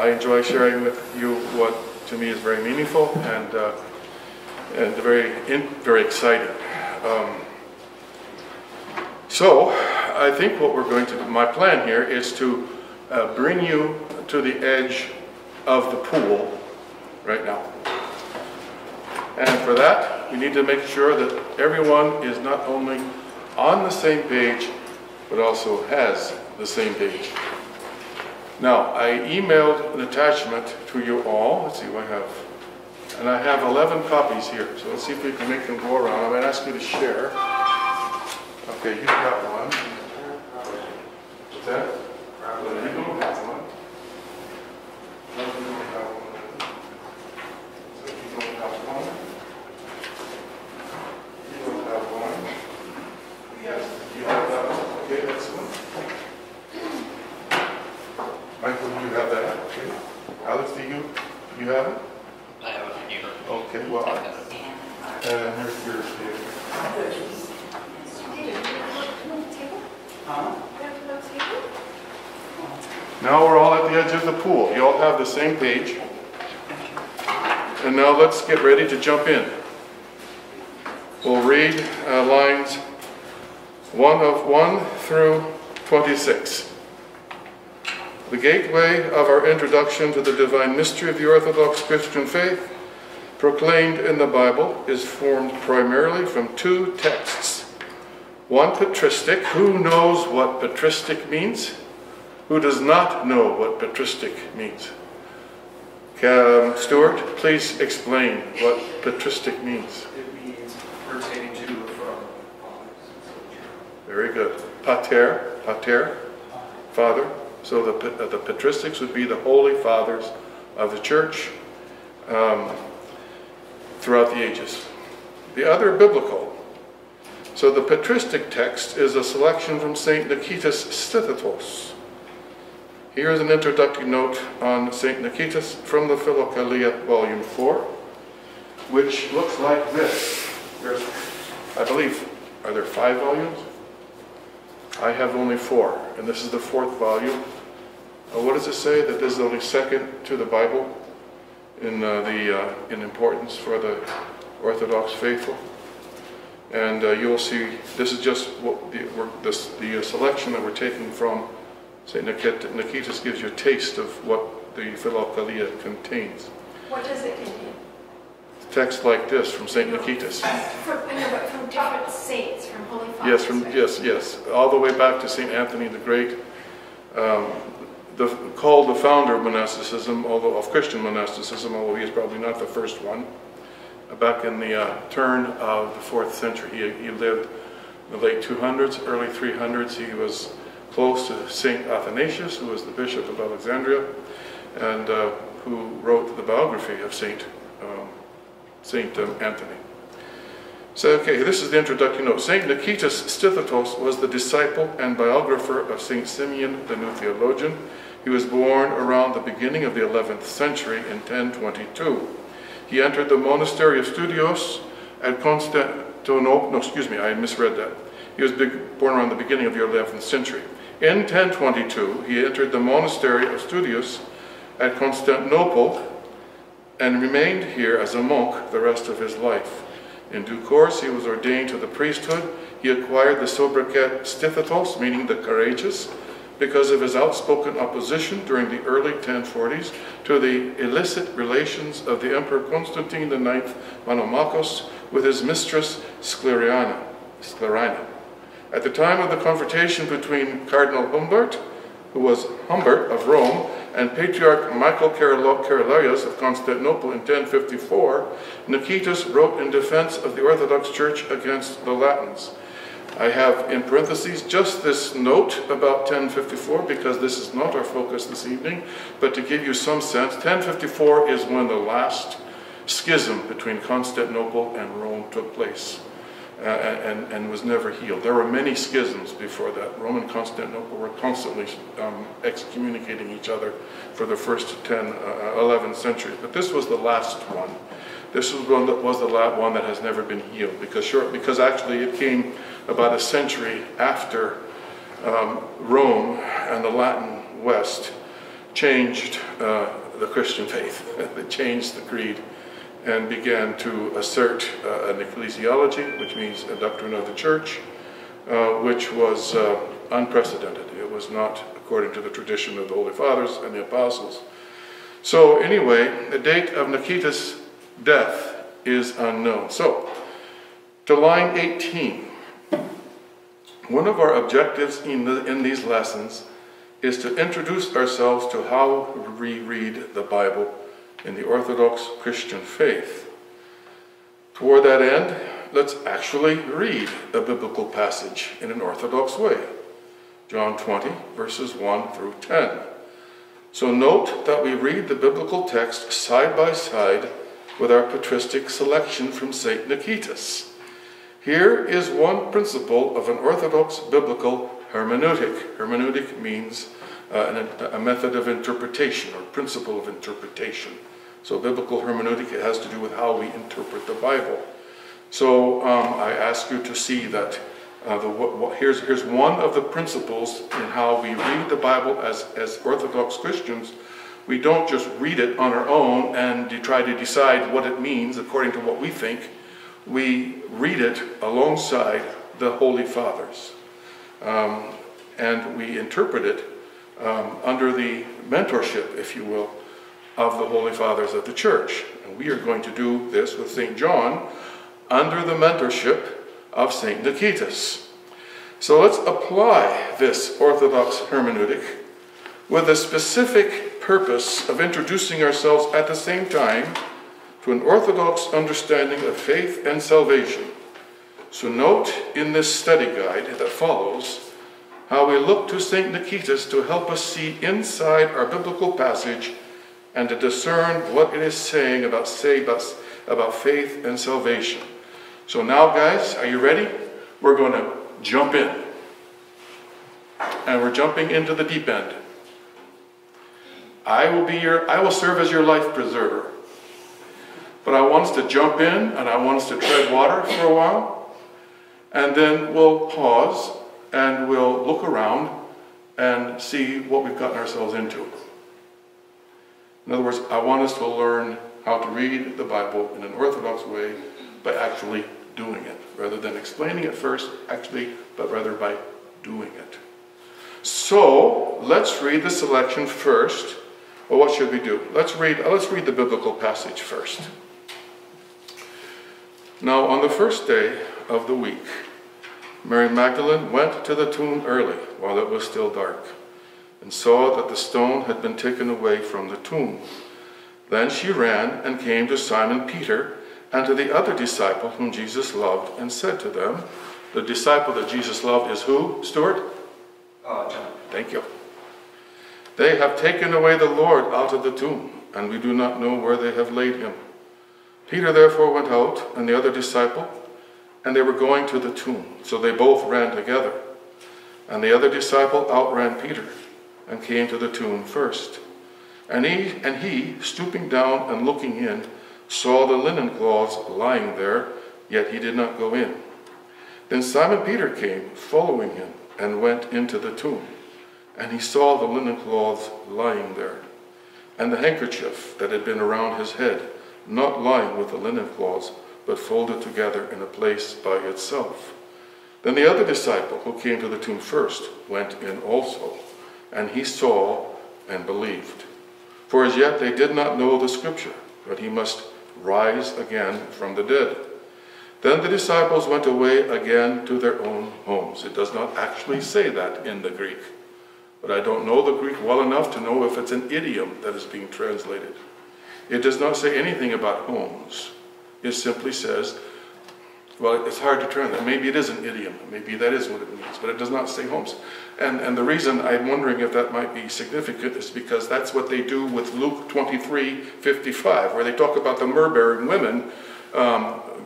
I enjoy sharing with you what to me is very meaningful and very exciting. So I think what we're going to do, my plan here is to bring you to the edge of the pool right now. And for that, we need to make sure that everyone is not only on the same page, but also has the same page. Now, I emailed an attachment to you all. Let's see what I have. And I have 11 copies here, so let's see if we can make them go around. I might ask you to share. Okay, you've got one. What's that? You don't have one. No, you don't have one. So you don't have one. You don't have one. Yes, you have that one. Okay, excellent. Michael, do you have that? Okay. Alex, do you have it? I have it here. Okay, well, here's yours, David. Now we're all at the edge of the pool. You all have the same page. And now let's get ready to jump in. We'll read lines 1 through 26. The gateway of our introduction to the divine mystery of the Orthodox Christian Faith, proclaimed in the Bible, is formed primarily from two texts. One patristic. Who knows what patristic means? Who does not know what patristic means? Stuart, please explain what patristic means. It means pertaining to or from. Very good. Pater, father. So the patristics would be the holy fathers of the church throughout the ages. The other biblical. So the patristic text is a selection from St. Nicetas Stithithos. Here's an introductory note on St. Nicetas from the Philokalia, Volume 4, which looks like this. There's, I believe, are there 5 volumes? I have only 4, and this is the 4th volume. What does it say? That this is only second to the Bible in importance for the Orthodox faithful. And you'll see this is just what the selection that we're taking from St. Nicetas gives you a taste of what the Philokalia contains. What does it contain? Text like this from St. Nicetas. From different saints, from holy fathers. Yes, all the way back to St. Anthony the Great, called the founder of monasticism, although of Christian monasticism, although he is probably not the first one. Back in the turn of the 4th century, he lived in the late 200s, early 300s. He was close to St. Athanasius, who was the Bishop of Alexandria, and who wrote the biography of St. Anthony. So, okay, this is the introductory note. St. Nicetas Stithithos was the disciple and biographer of St. Simeon, the new theologian. He was born around the beginning of the 11th century in 1022. He entered the monastery of Studios at Constantinople. No, excuse me, I misread that. He was born around the beginning of the 11th century. In 1022, he entered the monastery of Studios at Constantinople and remained here as a monk the rest of his life. In due course, he was ordained to the priesthood. He acquired the sobriquet Stithithos, meaning the courageous, because of his outspoken opposition during the early 1040s to the illicit relations of the Emperor Constantine IX Monomachos with his mistress Sclerina. At the time of the confrontation between Cardinal Humbert, who was Humbert of Rome, and Patriarch Michael Kerelaios of Constantinople in 1054, Nicetas wrote in defense of the Orthodox Church against the Latins. I have in parentheses just this note about 1054 because this is not our focus this evening, but to give you some sense, 1054 is when the last schism between Constantinople and Rome took place and was never healed. There were many schisms before that. Rome and Constantinople were constantly excommunicating each other for the first 11 centuries, but this was the last one. This was the one that has never been healed because actually it came about a century after Rome and the Latin West changed the Christian faith. They changed the creed and began to assert an ecclesiology, which means a doctrine of the church, which was unprecedented. It was not according to the tradition of the Holy Fathers and the Apostles. So anyway, the date of Nicetas' death is unknown. So, to line 18. One of our objectives in these lessons is to introduce ourselves to how we read the Bible in the Orthodox Christian Faith. Toward that end, let's actually read a biblical passage in an Orthodox way. John 20, verses 1 through 10. So note that we read the biblical text side by side with our patristic selection from St. Nicetas. Here is one principle of an Orthodox biblical hermeneutic. Hermeneutic means a method of interpretation or principle of interpretation. So biblical hermeneutic, it has to do with how we interpret the Bible. So I ask you to see that here's one of the principles in how we read the Bible as Orthodox Christians. We don't just read it on our own and try to decide what it means according to what we think. We read it alongside the Holy Fathers. And we interpret it under the mentorship, if you will, of the Holy Fathers of the Church. And we are going to do this with St. John under the mentorship of St. Nicetas. So let's apply this Orthodox hermeneutic with the specific purpose of introducing ourselves at the same time to an Orthodox understanding of faith and salvation. So note in this study guide that follows how we look to St. Nicetas to help us see inside our biblical passage and to discern what it is saying about faith and salvation. So now, guys, are you ready? We're going to jump in. And we're jumping into the deep end. I will serve as your life preserver. But I want us to jump in and I want us to tread water for a while. And then we'll pause and we'll look around and see what we've gotten ourselves into. In other words, I want us to learn how to read the Bible in an Orthodox way by actually doing it, rather than explaining it first, but rather by doing it. So, let's read the selection first. Well, what should we do? Let's read the biblical passage first. Now, on the first day of the week, Mary Magdalene went to the tomb early, while it was still dark, and saw that the stone had been taken away from the tomb. Then she ran and came to Simon Peter and to the other disciple whom Jesus loved, and said to them, the disciple that Jesus loved is who, Stuart? John. Thank you. They have taken away the Lord out of the tomb, and we do not know where they have laid him. Peter therefore went out, and the other disciple, and they were going to the tomb. So they both ran together. And the other disciple outran Peter, and came to the tomb first. And he, stooping down and looking in, saw the linen cloths lying there, yet he did not go in. Then Simon Peter came, following him, and went into the tomb. And he saw the linen cloths lying there, and the handkerchief that had been around his head, not lying with the linen cloths, but folded together in a place by itself. Then the other disciple, who came to the tomb first, went in also, and he saw and believed. For as yet they did not know the scripture, that he must rise again from the dead. Then the disciples went away again to their own homes. It does not actually say that in the Greek, but I don't know the Greek well enough to know if it's an idiom that is being translated. It does not say anything about homes. It simply says, well, it's hard to translate. Maybe it is an idiom. Maybe that is what it means, but it does not say homes. And the reason I'm wondering if that might be significant is because that's what they do with Luke 23:55, where they talk about the myrrh-bearing women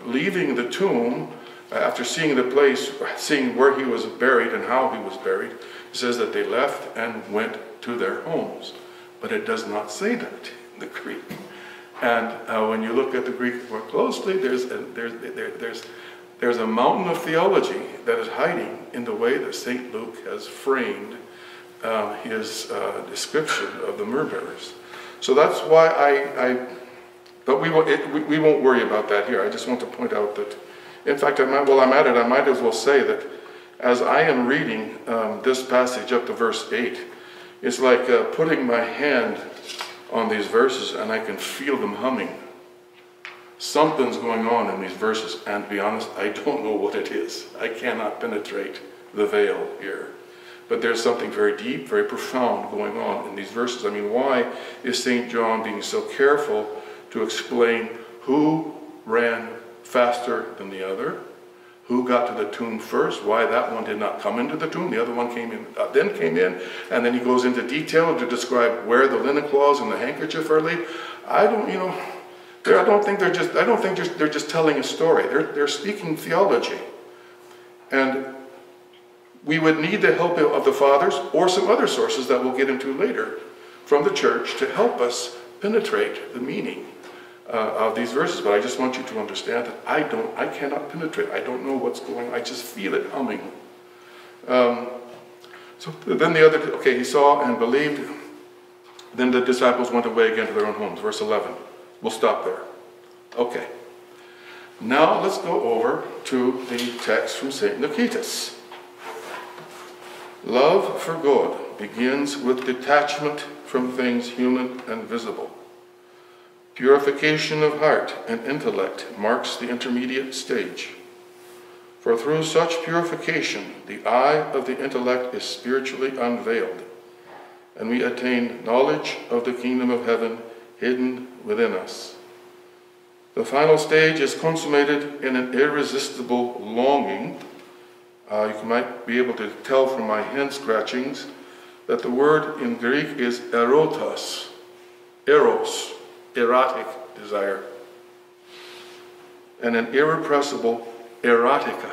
leaving the tomb after seeing the place, seeing where he was buried and how he was buried. It says that they left and went to their homes. But it does not say that in the Greek. And when you look at the Greek more closely, there's a mountain of theology that is hiding in the way that St. Luke has framed his description of the myrrh-bearers. So that's why but we won't worry about that here. I just want to point out that, in fact, while I'm at it, I might as well say that as I am reading this passage up to verse 8, it's like putting my hand on these verses and I can feel them humming. Something's going on in these verses, and to be honest, I don't know what it is. I cannot penetrate the veil here. But there's something very deep, very profound going on in these verses. I mean, why is St. John being so careful to explain who ran faster than the other, who got to the tomb first, why that one did not come into the tomb, the other one then came in, and then he goes into detail to describe where the linen cloths and the handkerchief are laid. I don't think they're just telling a story. They're speaking theology. And we would need the help of the fathers or some other sources that we'll get into later from the church to help us penetrate the meaning of these verses. But I just want you to understand that I cannot penetrate. I don't know what's going on. I just feel it humming. So then he saw and believed. Then the disciples went away again to their own homes. Verse 11. We'll stop there. Okay. Now let's go over to the text from St. Nicetas. Love for God begins with detachment from things human and visible. Purification of heart and intellect marks the intermediate stage. For through such purification, the eye of the intellect is spiritually unveiled, and we attain knowledge of the kingdom of heaven hidden within us. The final stage is consummated in an irresistible longing. You might be able to tell from my hand scratchings that the word in Greek is erotos, eros, erotic desire, and an irrepressible erotica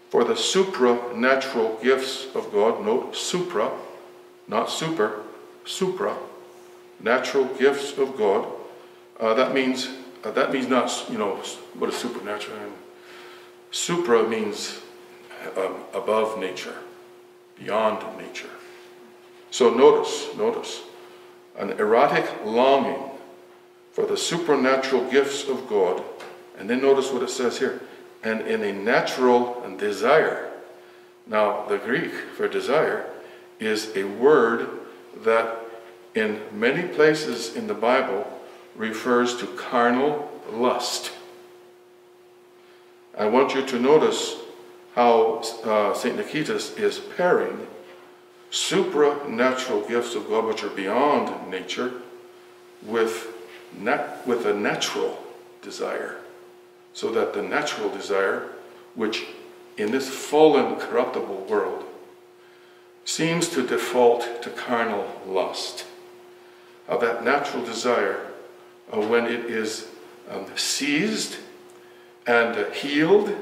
for the supernatural gifts of God. Note supra, not super, supra, natural gifts of God. That means not, what is supernatural? Supra means above nature, beyond nature. So notice, an erotic longing for the supernatural gifts of God. And then notice what it says here, and in a natural desire. Now, the Greek for desire is a word that in many places in the Bible refers to carnal lust. I want you to notice how St. Nicetas is pairing supernatural gifts of God, which are beyond nature, with a natural desire. So that the natural desire, which in this fallen, corruptible world, seems to default to carnal lust. That natural desire, when it is seized and healed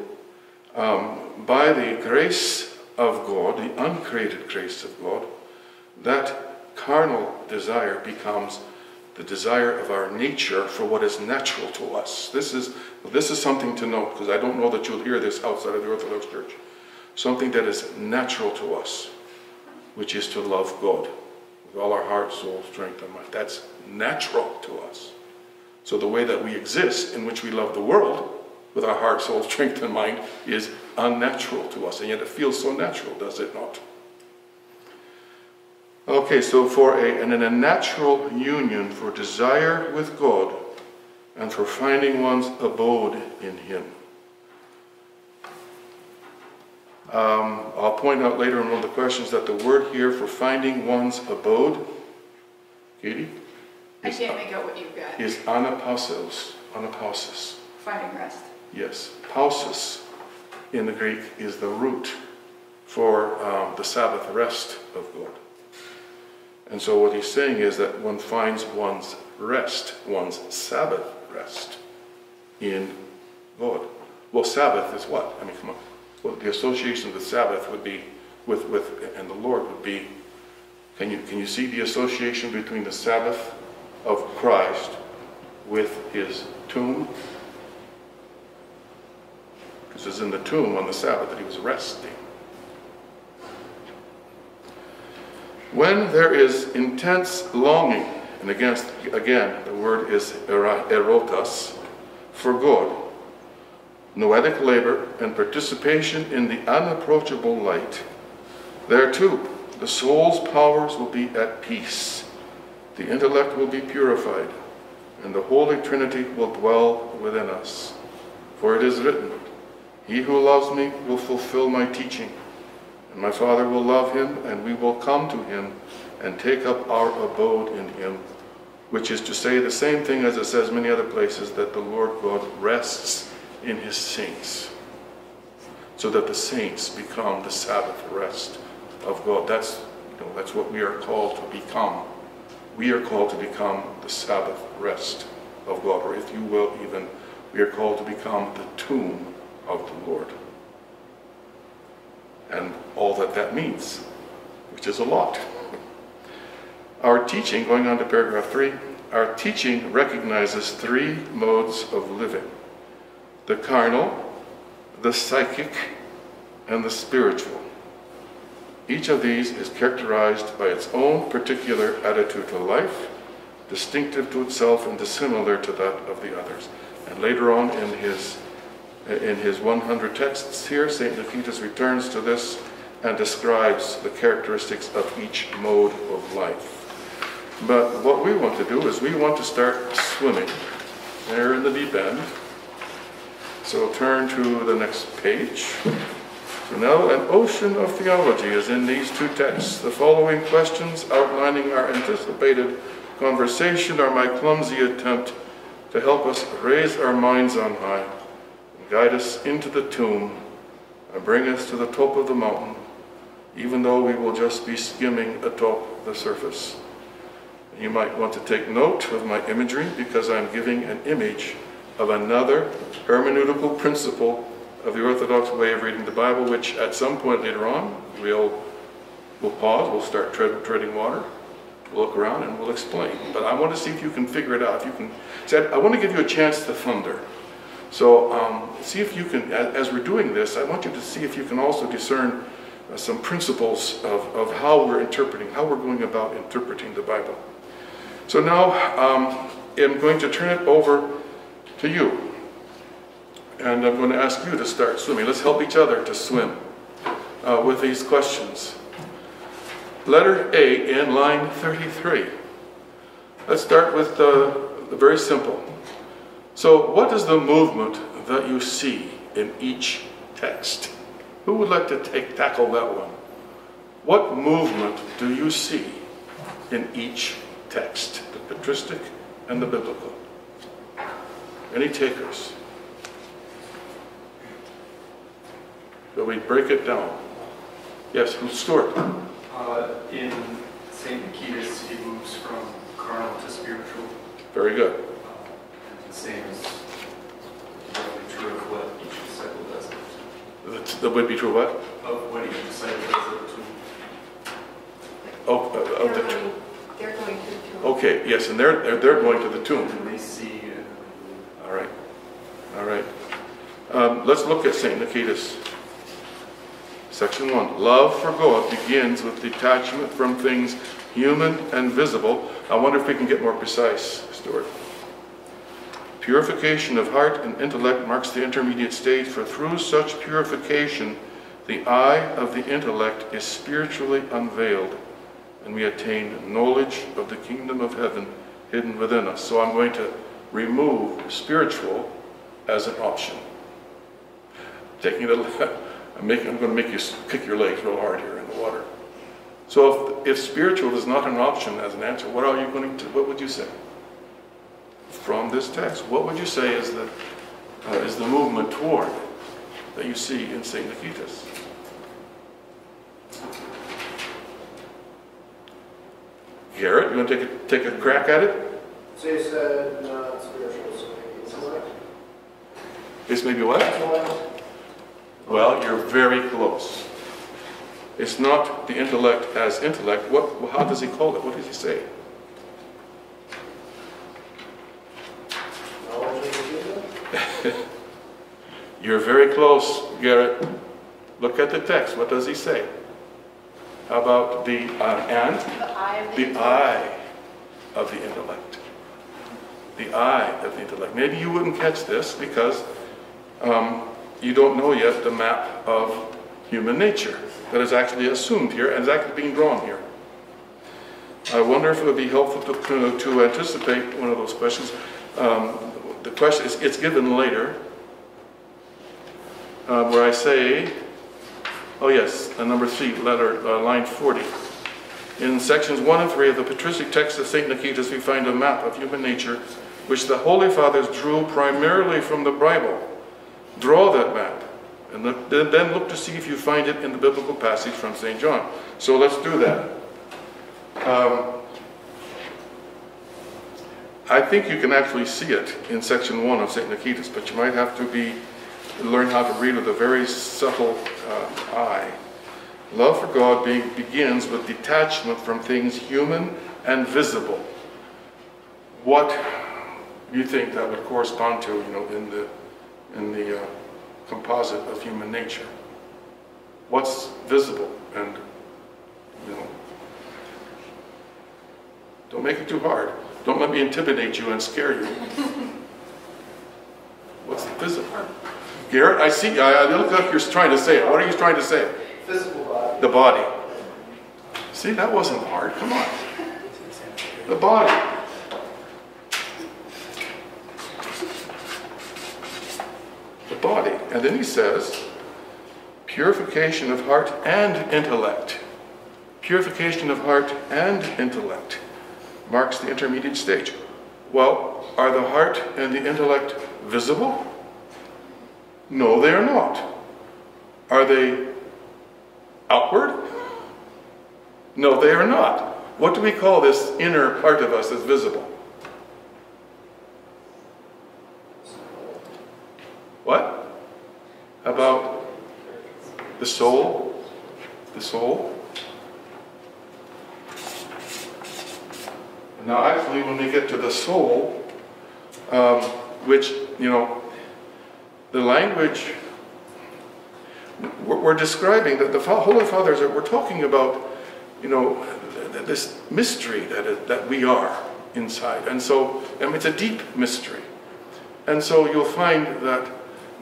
by the grace of God, the uncreated grace of God, that carnal desire becomes the desire of our nature for what is natural to us. This is something to note, because I don't know that you'll hear this outside of the Orthodox Church. Something that is natural to us, which is to love God with all our heart, soul, strength, and mind. That's natural to us. So the way that we exist, in which we love the world with our heart, soul, strength, and mind, is unnatural to us. And yet it feels so natural, does it not? Okay, so in a natural union for desire with God and for finding one's abode in Him. I'll point out later in one of the questions that the word here for finding one's abode, Katie? I can't make out what you've got. Is anapausos. Anapausos. Finding rest. Yes. Pausis in the Greek is the root for the Sabbath rest of God. And so what he's saying is that one finds one's rest, one's Sabbath rest in God. Well, Sabbath is what? I mean, come on. Well, the association of the Sabbath would be with and the Lord would be, can you see the association between the Sabbath of Christ with His tomb? Because it's in the tomb on the Sabbath that He was resting. When there is intense longing, and again, the word is erotas, for God, noetic labor, and participation in the unapproachable light, there too, the soul's powers will be at peace, the intellect will be purified, and the Holy Trinity will dwell within us. For it is written, he who loves me will fulfill my teaching, and my Father will love him, and we will come to him and take up our abode in him, which is to say the same thing as it says many other places, that the Lord God rests in his saints, so that the saints become the Sabbath rest of God. That's what we are called to become. We are called to become the Sabbath rest of God, or if you will, even we are called to become the tomb of the Lord. And all that that means, which is a lot. Our teaching, going on to paragraph 3, our teaching recognizes 3 modes of living: the carnal, the psychic, and the spiritual. Each of these is characterized by its own particular attitude to life, distinctive to itself and dissimilar to that of the others. And later on in his 100 texts here, St. Nikitas returns to this and describes the characteristics of each mode of life. But what we want to do is we want to start swimming there in the deep end. So turn to the next page. So now an ocean of theology is in these 2 texts. The following questions outlining our anticipated conversation are my clumsy attempt to help us raise our minds on high, and guide us into the tomb, and bring us to the top of the mountain, even though we will just be skimming atop the surface. You might want to take note of my imagery, because I'm giving an image of another hermeneutical principle of the Orthodox way of reading the Bible, which at some point later on we'll pause, we'll start treading water, we'll look around and we'll explain. But I want to see if you can figure it out. If you can, I want to give you a chance to thunder. So see if you can, as we're doing this, I want you to see if you can also discern some principles of how we're going about interpreting the Bible. So now I'm going to turn it over to you. And I'm going to ask you to start swimming. Let's help each other to swim with these questions. Letter A in line 33. Let's start with the very simple. So what is the movement that you see in each text? Who would like to tackle that one? What movement do you see in each text? The patristic and the biblical. Any takers? Shall we break it down? Yes, Stuart. In St. Nikitas, he moves from carnal to spiritual. Very good. The same is roughly true of what each disciple does. That would be true what? Of what each disciple does at the tomb. They're going to the tomb. Okay, yes, and they're going to the tomb. And they see. All right. All right. Let's look at St. Nikitas. Section 1. Love for God begins with detachment from things human and visible. I wonder if we can get more precise, Stuart. Purification of heart and intellect marks the intermediate stage, for through such purification, the eye of the intellect is spiritually unveiled, and we attain knowledge of the kingdom of heaven hidden within us. So I'm going to remove spiritual as an option. Taking it I'm going to make you kick your legs real hard here in the water. So if spiritual is not an option as an answer, what would you say? From this text, what would you say is the movement toward that you see in St. Nikitas? Garrett, you want to take a crack at it? So you said not spiritual, so maybe intellect? It's maybe what? Intellect. Well, you're very close. It's not the intellect as intellect. How does he call it? What does he say? Knowledge of the kingdom? You're very close, Garrett. Look at the text. What does he say? about the and The eye of the eye of the the intellect. The eye of the intellect. Maybe you wouldn't catch this because you don't know yet the map of human nature that is actually assumed here and is actually being drawn here. I wonder if it would be helpful to anticipate one of those questions. The question is, it's given later, where I say, oh yes, number 3, line 40. In sections 1 and 3 of the patristic text of St. Nicetas, we find a map of human nature which the Holy Fathers drew primarily from the Bible. Draw that map, and then look to see if you find it in the biblical passage from St. John. So let's do that. I think you can actually see it in section 1 of St. Nicetas, but you might have to learn how to read with a very subtle eye. Love for God begins with detachment from things human and visible. What do you think that would correspond to, in the composite of human nature? What's visible? And don't make it too hard. Don't let me intimidate you and scare you. What's visible? Garrett, I see. I look like you're trying to say it. What are you trying to say? Physical body. The body. See, that wasn't hard. Come on. The body. The body. And then he says, purification of heart and intellect. Purification of heart and intellect marks the intermediate stage. Well, are the heart and the intellect visible? No, they are not. Are they outward? No, they are not. What do we call this inner part of us that's visible? What? About the soul? The soul? Now, actually, when we get to the soul, which, the language, we're describing that the Holy Fathers, we're talking about, this mystery that we are inside. And so, it's a deep mystery. And so you'll find that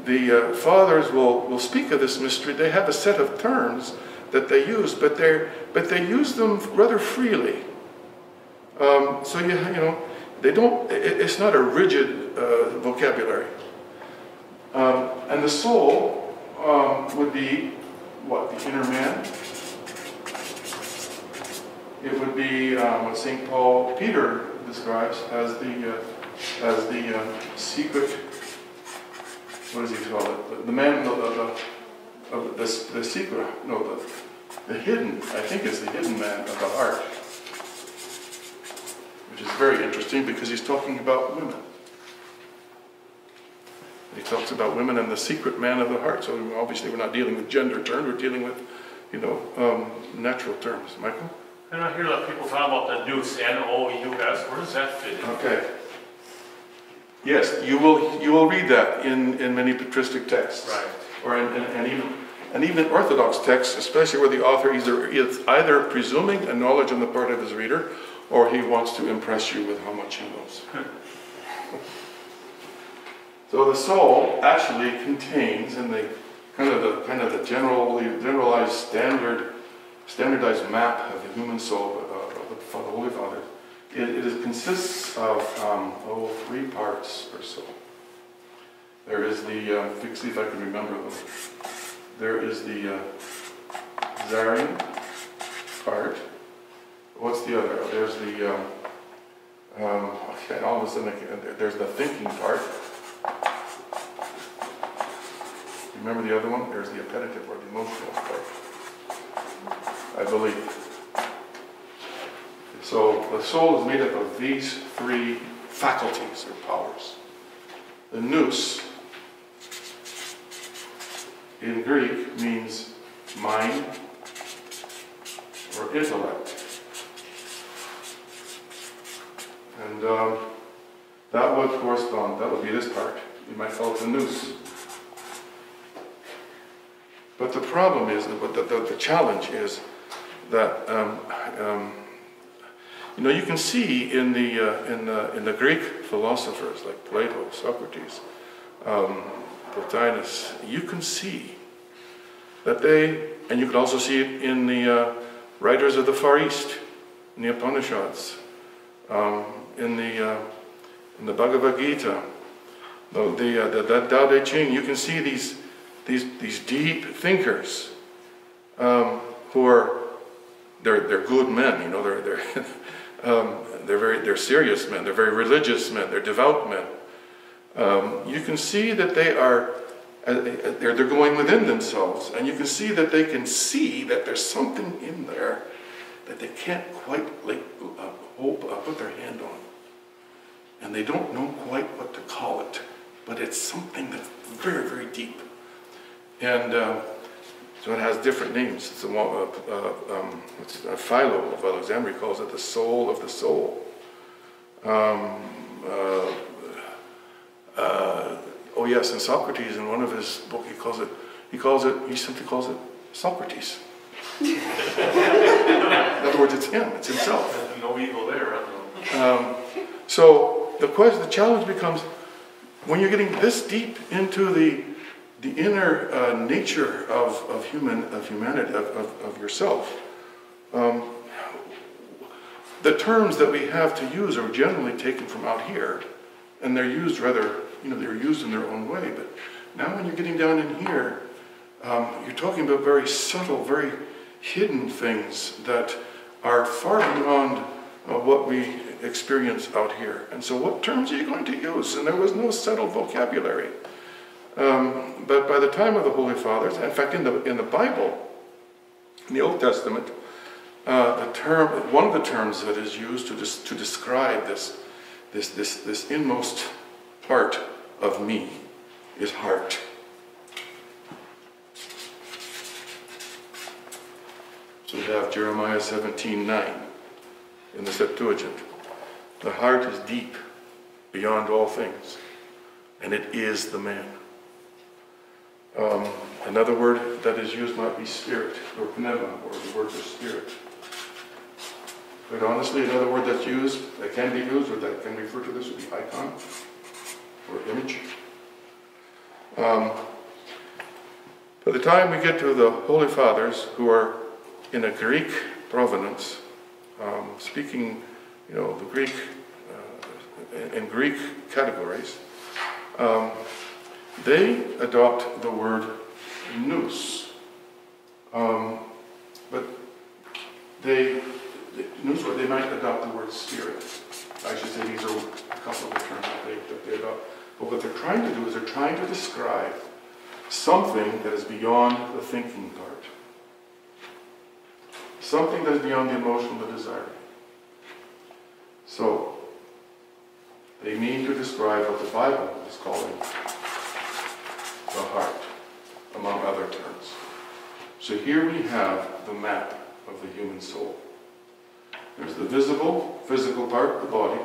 the Fathers will speak of this mystery. They have a set of terms that they use, but they use them rather freely. So they don't. It's not a rigid vocabulary. And the soul would be what? The inner man. It would be what St. Peter describes as the secret. What does he call it? The man of the secret. No, the hidden. I think it's the hidden man of the heart. Which is very interesting because he's talking about women. He talks about women and the secret man of the heart. So obviously we're not dealing with gender terms, we're dealing with, natural terms. Michael? And I hear a lot of people talk about the nous, N-O-U-S. Where does that fit in? Okay. Yes, you will read that in many patristic texts. Right. Or and even in Orthodox texts, especially where the author is either presuming a knowledge on the part of his reader, or he wants to impress you with how much he knows. So the soul actually contains, in the kind of the generalized standardized map of the human soul of the Holy Father. It consists of 3 parts or so. There is the see if I can remember them. There is the Zarian part. What's the other? There's the, okay, all of a sudden, there's the thinking part. Remember the other one? There's the appetitive or the emotional part, I believe. So the soul is made up of these 3 faculties or powers. The nous, in Greek, means mind or intellect. And that would correspond, that would be this part. You might call it the nous. But the problem is, the challenge is, that you can see in the Greek philosophers like Plato, Socrates, Plotinus, you can see that and you can also see it in the writers of the Far East, in the Upanishads, in the Bhagavad Gita, the Tao Te Ching. You can see these deep thinkers who are they're good men. They're serious men. They're very religious men. They're devout men. You can see that they're going within themselves, and you can see that they can see that there's something in there that they can't quite put their hand on, and they don't know quite what to call it, but it's something that's very, very deep, and so it has different names. It's Philo of Alexandria calls it the soul of the soul. Oh yes, and Socrates in one of his books he simply calls it Socrates. In other words, it's him, it's himself. No evil there. So the challenge becomes, when you're getting this deep into the inner nature of humanity, of yourself, the terms that we have to use are generally taken from out here, and they're used they're used in their own way. But now when you're getting down in here, you're talking about very subtle, very hidden things that are far beyond what we experience out here. And so what terms are you going to use? And there was no settled vocabulary. But by the time of the Holy Fathers, in fact in the Bible, in the Old Testament, one of the terms that is used to describe this inmost part of me is heart. So we have Jeremiah 17:9 in the Septuagint. The heart is deep beyond all things, and it is the man. Another word that is used might be spirit, or pneuma, or the word for spirit. But honestly, another word that can be used, or that can refer to this, would be icon, or image. By the time we get to the Holy Fathers, who are in a Greek provenance, speaking, the Greek, in Greek categories, they adopt the word nous. But they might adopt the word spirit. I should say these are a couple of the terms that they adopt. But what they're trying to do is they're trying to describe something that is beyond the thinking part. Something that is beyond the emotional, the desiring. So, they mean to describe what the Bible is calling the heart, among other terms. So here we have the map of the human soul. There's the visible, physical part, the body,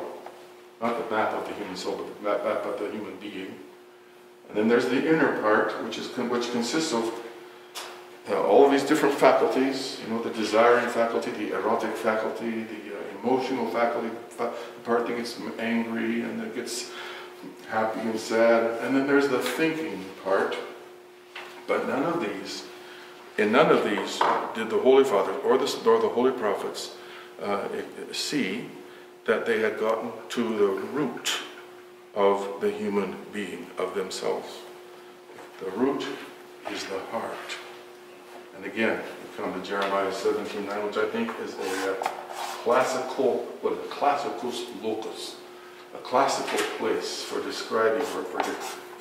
not the map of the human soul, but the map of the human being. And then there's the inner part, which consists of all of these different faculties, the desiring faculty, the erotic faculty, the emotional faculty, the part that gets angry and that gets happy and sad. And then there's the thinking part. But in none of these did the Holy Fathers or the Holy Prophets see that they had gotten to the root of the human being, of themselves. The root is the heart. And again, we come to Jeremiah 17:9, which I think is a classical locus, a classical place for describing or for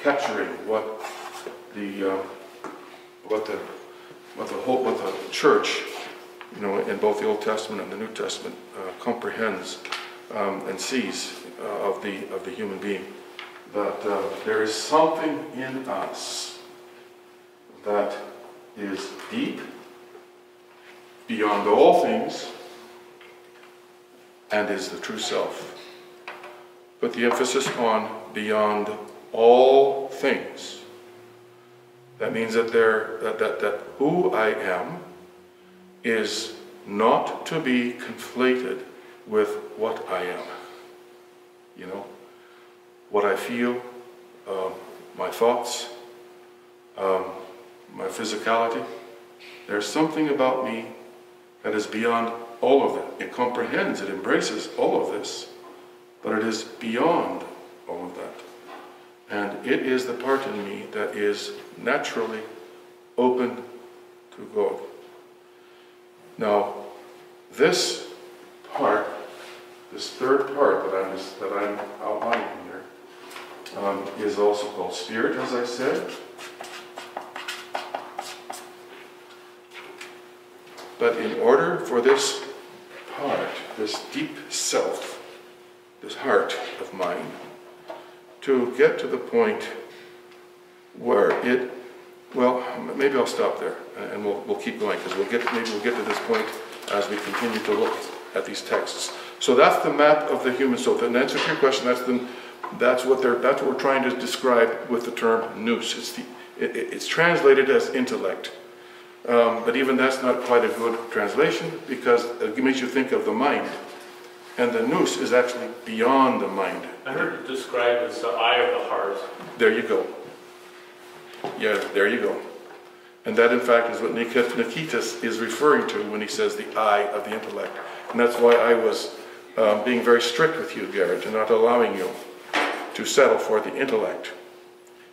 capturing what the church, in both the Old Testament and the New Testament, comprehends and sees of the human being. That there is something in us that is deep, beyond all things, and is the true self. Put the emphasis on beyond all things. That means that who I am is not to be conflated with what I am. You know, what I feel, my thoughts, my physicality. There's something about me that is beyond all of that. It comprehends, it embraces all of this, but it is beyond all of that. And it is the part in me that is naturally open to God. Now, this part, this third part that I'm outlining here, is also called spirit, as I said. But in order for this part, this deep self, this heart of mine, to get to the point where it, well, maybe I'll stop there and we'll keep going, because maybe we'll get to this point as we continue to look at these texts. So that's the map of the human soul. In answer to your question, that's what we're trying to describe with the term nous. It's translated as intellect. But even that's not quite a good translation, because it makes you think of the mind. And the nous is actually beyond the mind. I heard it described as the eye of the heart. There you go. Yeah, there you go. And that, in fact, is what Nikitas is referring to when he says the eye of the intellect. And that's why I was being very strict with you, Garrett, and not allowing you to settle for the intellect.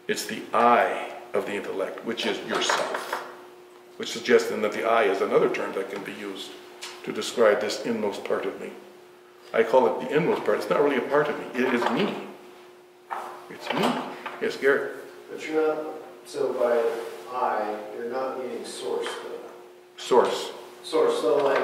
It's the eye of the intellect, which is yourself. Which suggests then that the eye is another term that can be used to describe this inmost part of me. I call it the inmost part. It's not really a part of me. It is me. It's me. Yes, Garrett. But you're not, so by I, you're not meaning source, though. Source. Source, so like,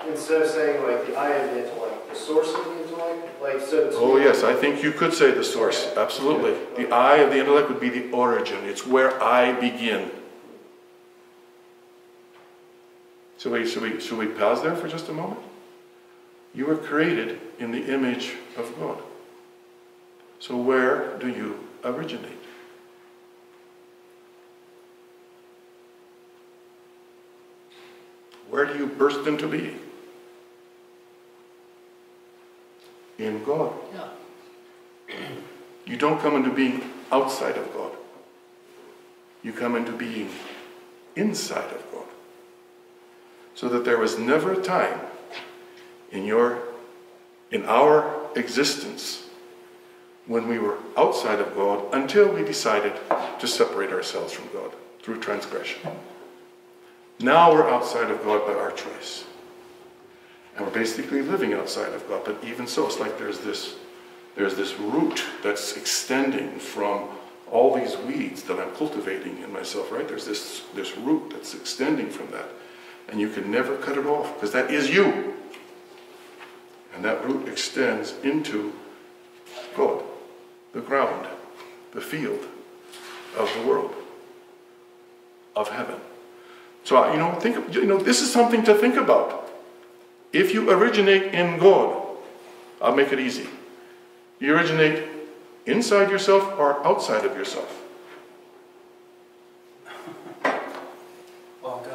instead of saying like the eye of the intellect, the source of the intellect, like, so to Oh yes, I think you could say the source, absolutely. The eye of the intellect would be the origin. It's where I begin. Should we pause there for just a moment? You were created in the image of God. So where do you originate? Where do you burst into being? In God. Yeah. You don't come into being outside of God. You come into being inside of God. So that there was never a time in our existence when we were outside of God until we decided to separate ourselves from God through transgression. Now we're outside of God by our choice. And we're basically living outside of God. But even so, it's like there's this root that's extending from all these weeds that I'm cultivating in myself, right? There's this root that's extending from that. And you can never cut it off, because that is you. And that root extends into God, the ground, the field of the world, of heaven. So, this is something to think about. If you originate in God, I'll make it easy. You originate inside yourself or outside of yourself? Well,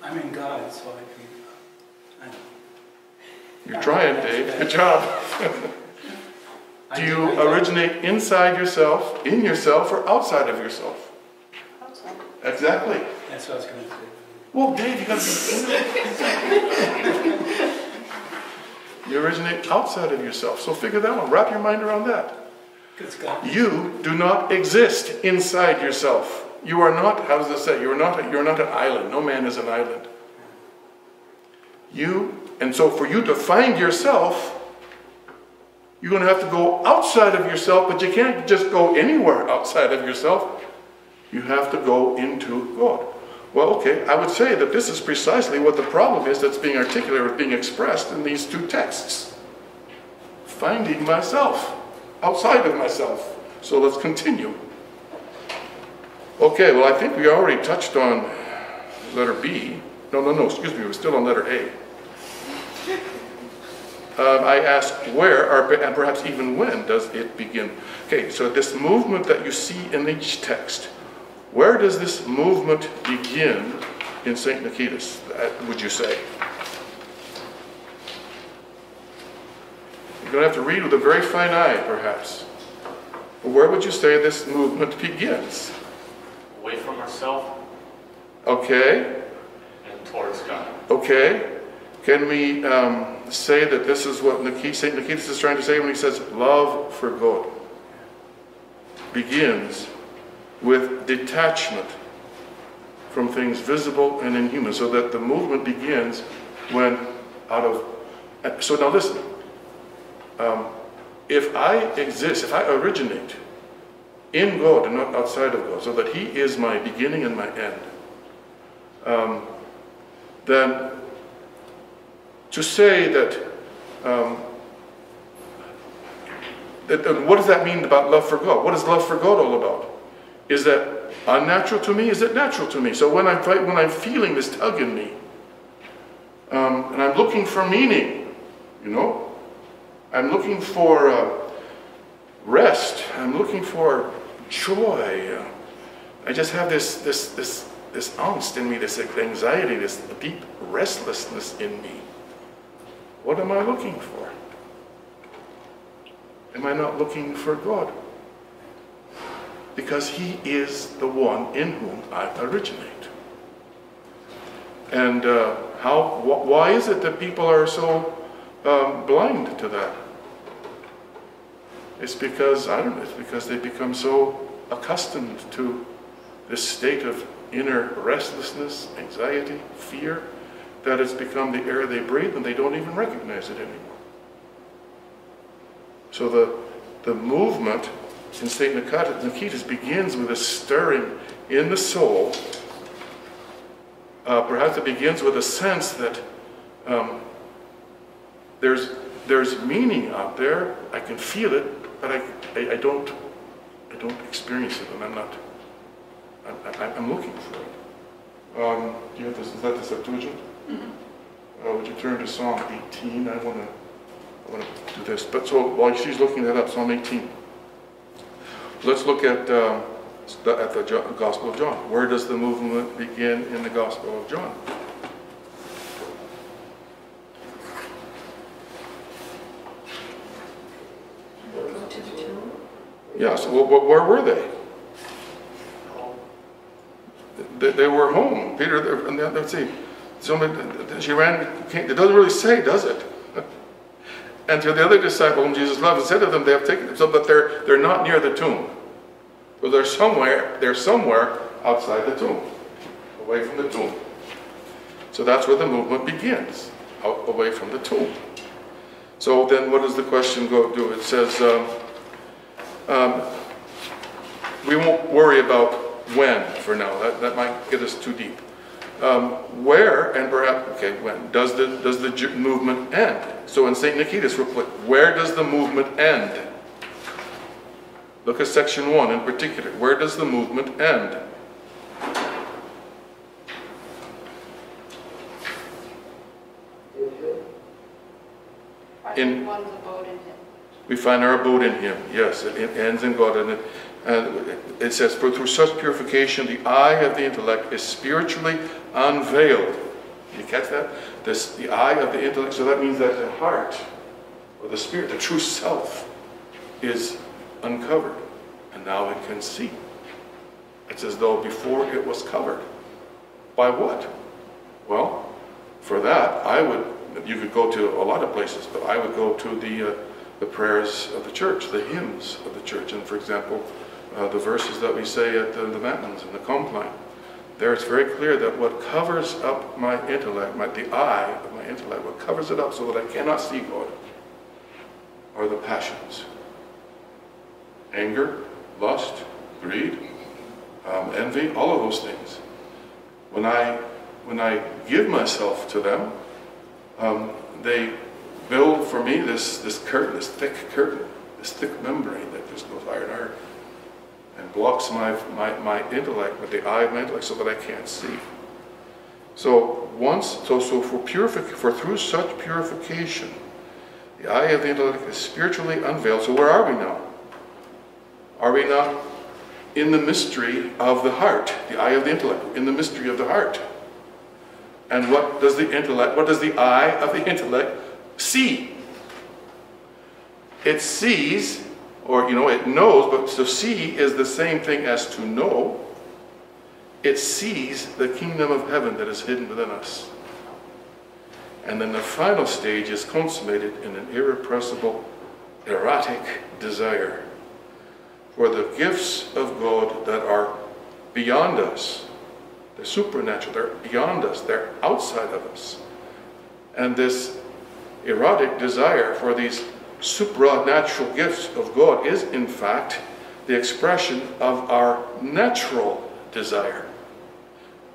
I'm in God, so I know. You're trying, Dave. Good job. Do you originate inside yourself, in yourself, or outside of yourself? Outside. Exactly. That's what I was going to say. Well, Dave, you got to be. You originate outside of yourself. So figure that one. Wrap your mind around that. You do not exist inside yourself. You are not, how does it say? You're not an island. No man is an island. And so for you to find yourself, you're going to have to go outside of yourself, but you can't just go anywhere outside of yourself. You have to go into God. Well, okay, I would say that this is precisely what the problem is that's being articulated or being expressed in these two texts. Finding myself outside of myself. So let's continue. Okay, well, I think we already touched on letter B. No, excuse me, we're still on letter A. I asked where, and perhaps even when, does it begin? Okay, so this movement that you see in each text, where does this movement begin in St. Nikitas, would you say? You're going to have to read with a very fine eye, perhaps. But where would you say this movement begins? Away from ourselves Okay. and towards God. Okay. Can we say that this is what St. Nikitas is trying to say when he says love for God begins with detachment from things visible and inhuman, so that the movement begins when out of... So now listen. If I exist, if I originate in God and not outside of God, so that He is my beginning and my end, then to say that, what does that mean about love for God? What is love for God all about? Is that unnatural to me? Is it natural to me? So when I'm feeling this tug in me, and I'm looking for meaning, you know, I'm looking for rest. I'm looking for joy. I just have this angst in me, this anxiety, this deep restlessness in me. What am I looking for? Am I not looking for God? Because He is the one in whom I originate. And why is it that people are so blind to that? It's because, I don't know, it's because they become so accustomed to this state of inner restlessness, anxiety, fear, that it's become the air they breathe and they don't even recognize it anymore. So the movement in St. Nikitas begins with a stirring in the soul. Perhaps it begins with a sense that there's meaning out there. I can feel it, but I don't experience it, and I'm looking for it. Do you have this? Is that the Septuagint? Mm-hmm. Would you turn to Psalm 18? I want to do this. But so while she's looking that up, Psalm 18. Let's look at the Gospel of John. Where does the movement begin in the Gospel of John? Yeah, so where were they? They were home. Peter, let's see. She ran, it doesn't really say, does it? And to the other disciple whom Jesus loved, and said to them, they have taken them, so, but they're not near the tomb. So they're somewhere outside the tomb, away from the tomb. So that's where the movement begins, away from the tomb. So then what does the question go do? It says, we won't worry about when for now. That might get us too deep. Where, and perhaps, okay, when does the movement end? So in St. Nikitas, real quick, where does the movement end? Look at section 1 in particular. Where does the movement end? In one's abode in Him. We find our abode in Him. Yes, it ends in God, and it says, "For through such purification, the eye of the intellect is spiritually unveiled." You catch that? The eye of the intellect. So that means that the heart, or the spirit, the true self, is uncovered, and now it can see. It's as though before it was covered. By what? Well, for that, you could go to a lot of places, but I would go to the prayers of the church, the hymns of the church, and for example, the verses that we say at the matins and the compline. There it's very clear that what covers up my intellect, the eye of my intellect, what covers it up so that I cannot see God, are the passions. Anger, lust, greed, envy, all of those things. When I give myself to them, they build for me this curtain, this thick curtain, this thick membrane that just goes iron, and blocks my intellect, with the eye of my intellect, so that I can't see. So for through such purification, the eye of the intellect is spiritually unveiled. So where are we now? Are we not in the mystery of the heart, the eye of the intellect, in the mystery of the heart? And what does the intellect, what does the eye of the intellect see? It sees, or it knows, but to see is the same thing as to know. It sees the kingdom of heaven that is hidden within us. And then the final stage is consummated in an irrepressible, erotic desire for the gifts of God that are beyond us. They're supernatural, they're beyond us, they're outside of us. And this erotic desire for these supernatural gifts of God is, in fact, the expression of our natural desire.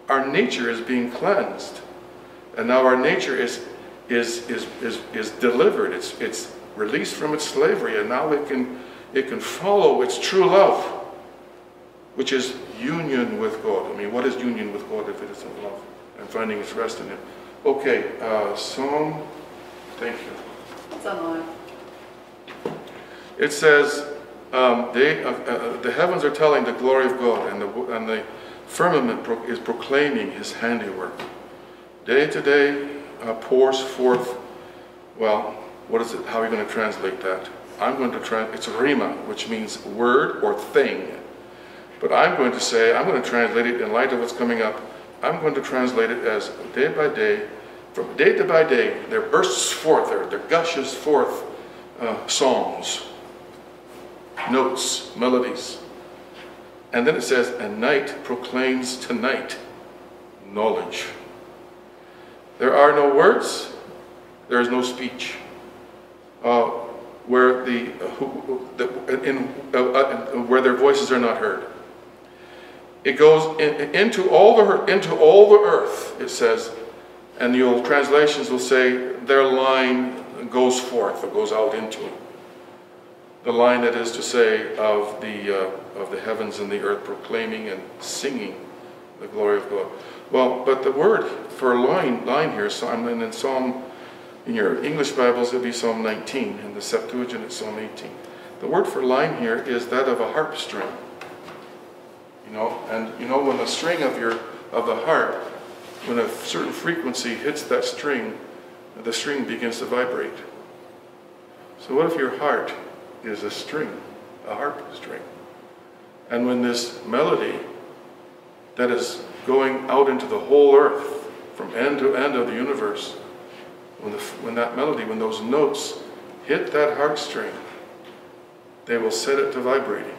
Our nature is being cleansed. And now our nature is delivered. It's released from its slavery, and now it can follow its true love, which is union with God. I mean, what is union with God if it isn't love? And finding its rest in Him. Okay, Psalm. Thank you. It's online. It says, the heavens are telling the glory of God, and the firmament is proclaiming His handiwork. Day to day pours forth, well, what is it? How are you going to translate that? I'm going to translate, it's rhema, which means word or thing. But I'm going to translate it in light of what's coming up. I'm going to translate it as day by day, from day to by day, there bursts forth, there gushes forth songs, notes, melodies. And then it says, and night proclaims to night knowledge. There are no words, there is no speech. Where their voices are not heard. It goes into all the earth, it says, and the old translations will say their line goes forth, or goes out into it. The line, that is to say, of the heavens and the earth, proclaiming and singing the glory of God. Well, but the word for line here, in your English Bibles, it'll be Psalm 19, in the Septuagint it's Psalm 18. The word for line here is that of a harp string. And when the string of the harp, when a certain frequency hits that string, the string begins to vibrate. So what if your heart is a string, a harp string? And when this melody that is going out into the whole earth, from end to end of the universe, when that melody, when those notes hit that heartstring, they will set it to vibrating,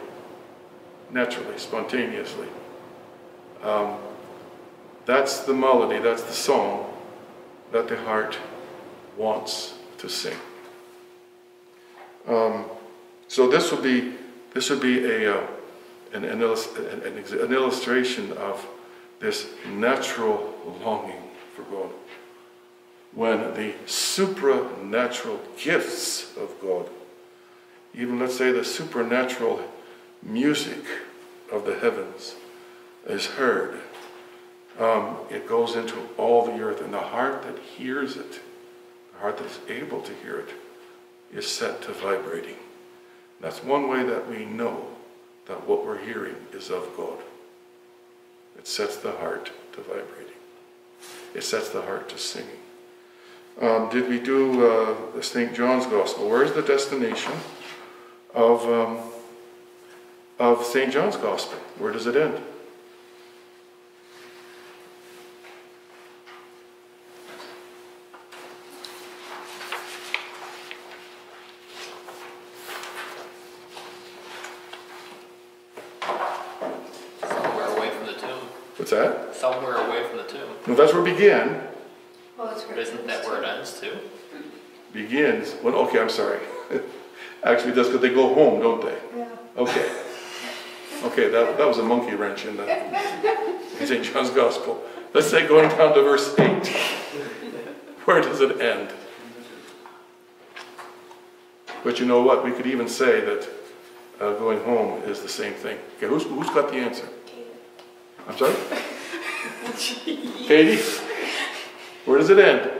naturally, spontaneously. That's the melody, that's the song that the heart wants to sing. So this would be an illustration of this natural longing for God. When the supernatural gifts of God, even let's say the supernatural music of the heavens is heard, it goes into all the earth, and the heart that hears it, the heart that is able to hear it, is set to vibrating. That's one way that we know that what we're hearing is of God. It sets the heart to vibrating. It sets the heart to singing. Did we do the St. John's Gospel? Where's the destination of St. John's Gospel? Where does it end? Somewhere away from the tomb. What's that? Somewhere away from the tomb. No, that's where it began. Well, it's But isn't that where it ends too? Begins. Well, okay, I'm sorry. Actually, that's because they go home, don't they? Yeah. Okay. Okay, that was a monkey wrench in St. John's Gospel. Let's say going down to verse 8. Where does it end? But you know what? We could even say that going home is the same thing. Okay, who's got the answer? I'm sorry? Katie? Where does it end?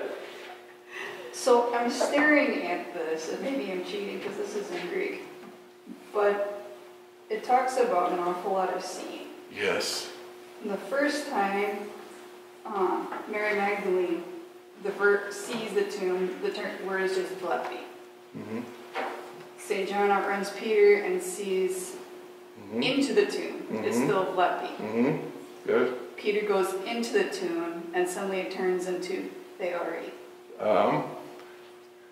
So I'm staring at this, and maybe I'm cheating because this is in Greek, but it talks about an awful lot of seeing. Yes. And the first time Mary Magdalene, the verb sees the tomb, the word is just vlepi. Mm-hmm. St. John outruns Peter and sees into the tomb. It's still vlepi. Mm-hmm. Good. Peter goes into the tomb and suddenly it turns into theori.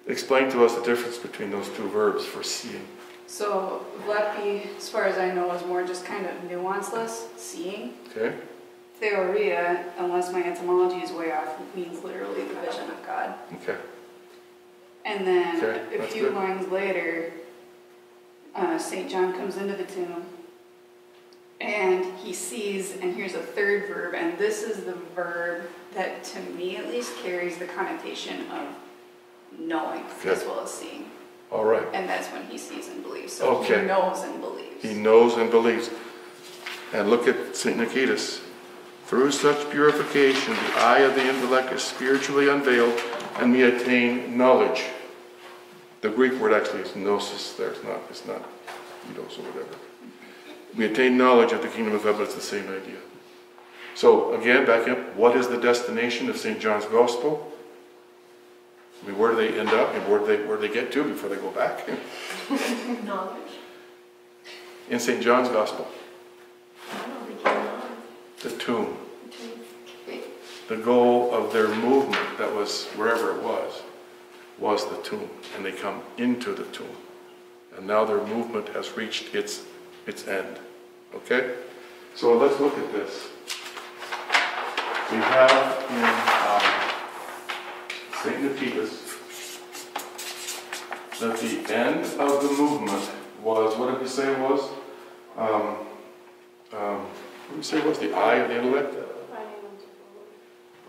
Explain to us the difference between those two verbs for seeing. So vlepi, as far as I know, is more just kind of nuanceless, seeing. Okay. Theoria, unless my etymology is way off, means literally the vision of God. Okay. And then Okay, a that's few good. lines later, St. John comes into the tomb and he sees, and here's a third verb, and this is the verb that to me at least carries the connotation of knowing as Good. well as seeing. All right. And that's when he sees and believes. So Okay. he knows and believes. He knows and believes. And look at St. Nicetas. Through such purification, the eye of the intellect is spiritually unveiled and we attain knowledge. The Greek word actually is gnosis there. It's not eidos or whatever. We attain knowledge of the kingdom of heaven. It's the same idea. So again, back up. What is the destination of St. John's Gospel? I mean, where do they end up and where do they get to before they go back? Knowledge. In St. John's Gospel, I don't think you know. the tomb. Okay. The goal of their movement, that was wherever it was the tomb. And they come into the tomb. And now their movement has reached its end. Okay? So let's look at this. We have in St. Nicetas that the end of the movement was, what did we say it was? What did we say it was? The eye of the intellect?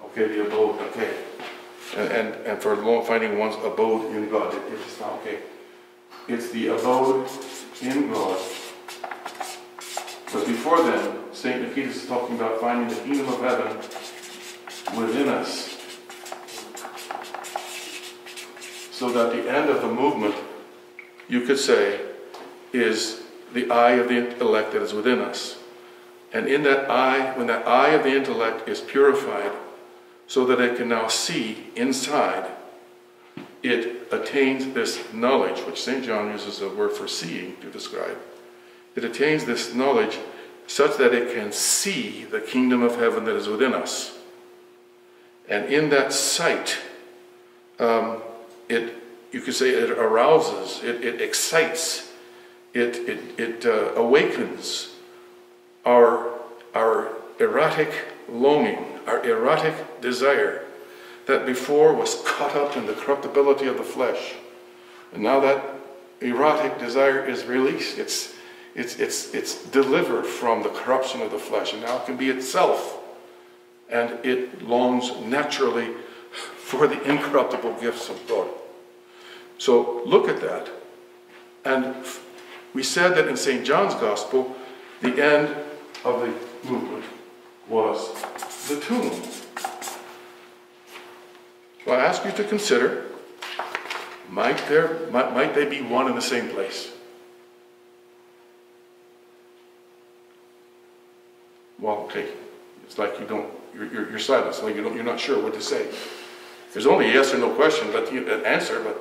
Okay, the abode, okay. And for finding one's abode in God. It's not okay. It's the abode in God. But before then, St. Nicetas is talking about finding the kingdom of heaven within us. So that the end of the movement, you could say, is the eye of the intellect that is within us. And in that eye, when that eye of the intellect is purified, so that it can now see inside, it attains this knowledge, which St. John uses the word for seeing to describe. It attains this knowledge such that it can see the kingdom of heaven that is within us. And in that sight, you could say it arouses, it excites, it awakens our erotic longing, our erotic desire that before was caught up in the corruptibility of the flesh. And now that erotic desire is released. It's delivered from the corruption of the flesh and now it can be itself. And it longs naturally for the incorruptible gifts of God. So look at that. And we said that in St. John's Gospel, the end of the movement was the tomb. So I ask you to consider, might they be one in the same place? Well, okay, it's like you're silent, so you're not sure what to say. There's only a yes or no question, but an answer, but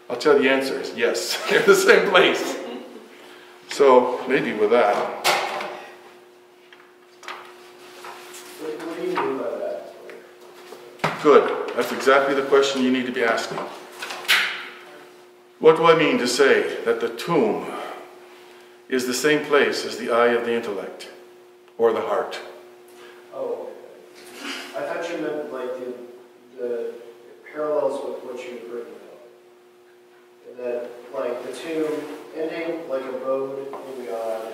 I'll tell you the answer is yes, they're in the same place. So maybe with that. What do you mean by that? Good. That's exactly the question you need to be asking. What do I mean to say that the tomb is the same place as the eye of the intellect or the heart? Oh, okay. I thought you meant like the parallels with what you were bringing up. And that like the tomb ending like abode in God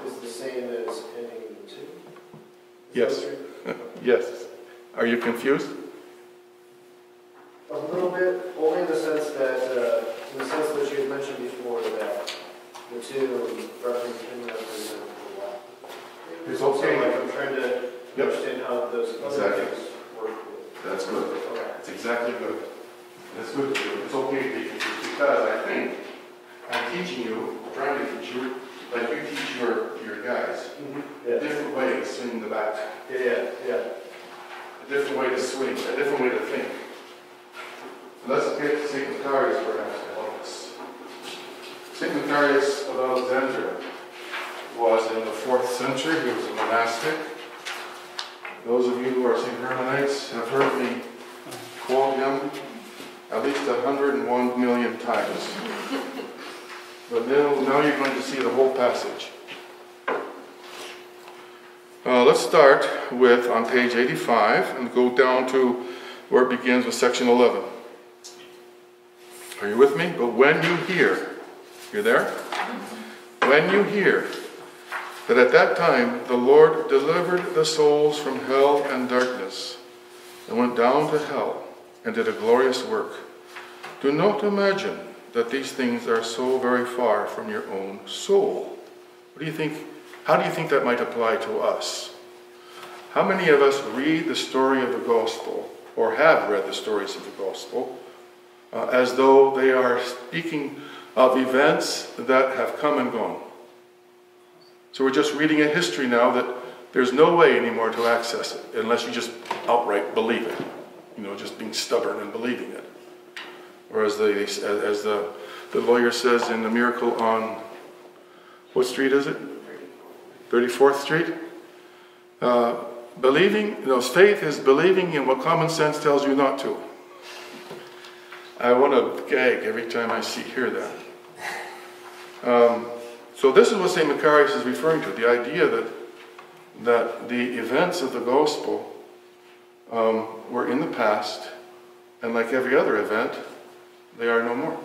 is the same as ending in the tomb? Yes. Yes. Are you confused? A little bit, only in the sense that you had mentioned before that the tomb represents the life. It's okay. So, like, I'm trying to understand how those other Exactly. things work with. That's good. Okay. That's exactly good. That's good. It's okay because I think I'm teaching you, trying to teach you, like you teach your guys, Yeah. different ways in the back. Yeah. a different way to swing, a different way to think. Let's get St. Macarius perhaps to help us. St. Macarius of Alexandria was in the 4th century. He was a monastic. Those of you who are St. Hermanites have heard me quote him at least 101 million times. But now you're going to see the whole passage. Let's start with on page 85 and go down to where it begins with section 11. Are you with me? But when you hear, you're there? When you hear that at that time the Lord delivered the souls from hell and darkness and went down to hell and did a glorious work, do not imagine that these things are so very far from your own soul. What do you think? How do you think that might apply to us? How many of us read the story of the gospel, or have read the stories of the gospel, as though they are speaking of events that have come and gone? So we're just reading a history now that there's no way anymore to access it unless you just outright believe it. You know, just being stubborn and believing it. Or as the lawyer says in The Miracle on, what street is it? 34th Street? Faith is believing in what common sense tells you not to. I want to gag every time I hear that. So this is what St. Macarius is referring to, the idea that the events of the gospel were in the past, and like every other event, they are no more.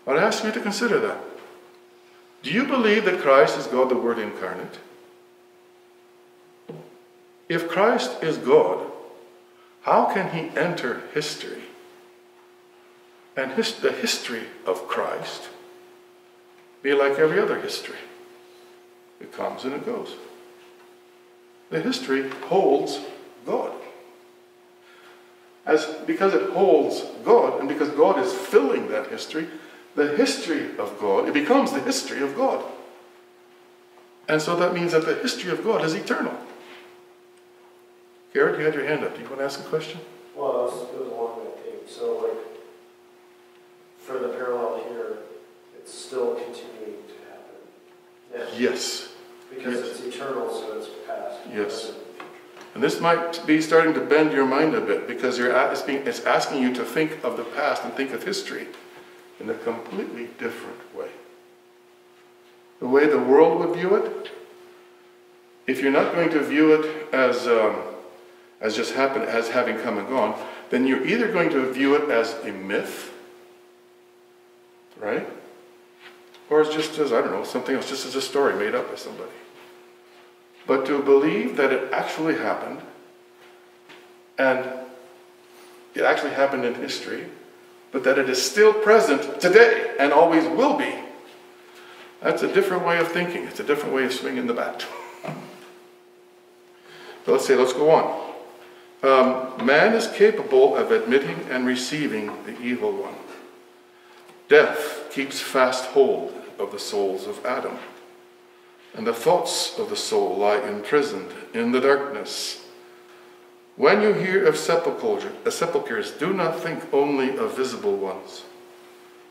I'd ask you to consider that. Do you believe that Christ is God the Word incarnate? If Christ is God, how can he enter history? And the history of Christ be like every other history. It comes and it goes. The history holds God. Because it holds God, and because God is filling that history, the history of God, it becomes the history of God. And so that means that the history of God is eternal. Garrett, you had your hand up. Do you want to ask a question? Well, it was along that theme. So, like, for the parallel here, it's still continuing to happen. Yes. Because it's eternal, so it's past. Yes. And this might be starting to bend your mind a bit, because it's asking you to think of the past and think of history in a completely different way. The way the world would view it, if you're not going to view it as just happened, as having come and gone, then you're either going to view it as a myth, right? Or as just as, I don't know, something else, just as a story made up by somebody. But to believe that it actually happened, and it actually happened in history, but that it is still present today and always will be, that's a different way of thinking. It's a different way of swinging the bat. But let's go on. Man is capable of admitting and receiving the evil one. Death keeps fast hold of the souls of Adam, and the thoughts of the soul lie imprisoned in the darkness. When you hear of sepulchres, do not think only of visible ones.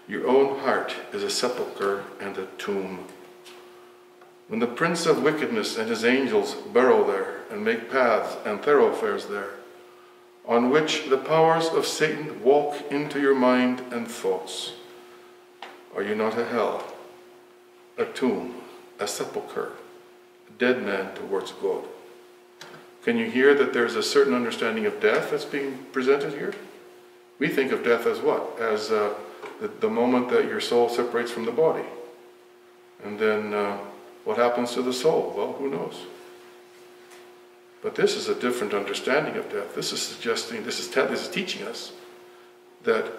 Your own heart is a sepulchre and a tomb. When the prince of wickedness and his angels burrow there and make paths and thoroughfares there, on which the powers of Satan walk into your mind and thoughts, are you not a hell, a tomb, a sepulchre, a dead man towards God? Can you hear that there's a certain understanding of death that's being presented here? We think of death as what? As the moment that your soul separates from the body. And then what happens to the soul? Well, who knows? But this is a different understanding of death. This is suggesting, this is teaching us that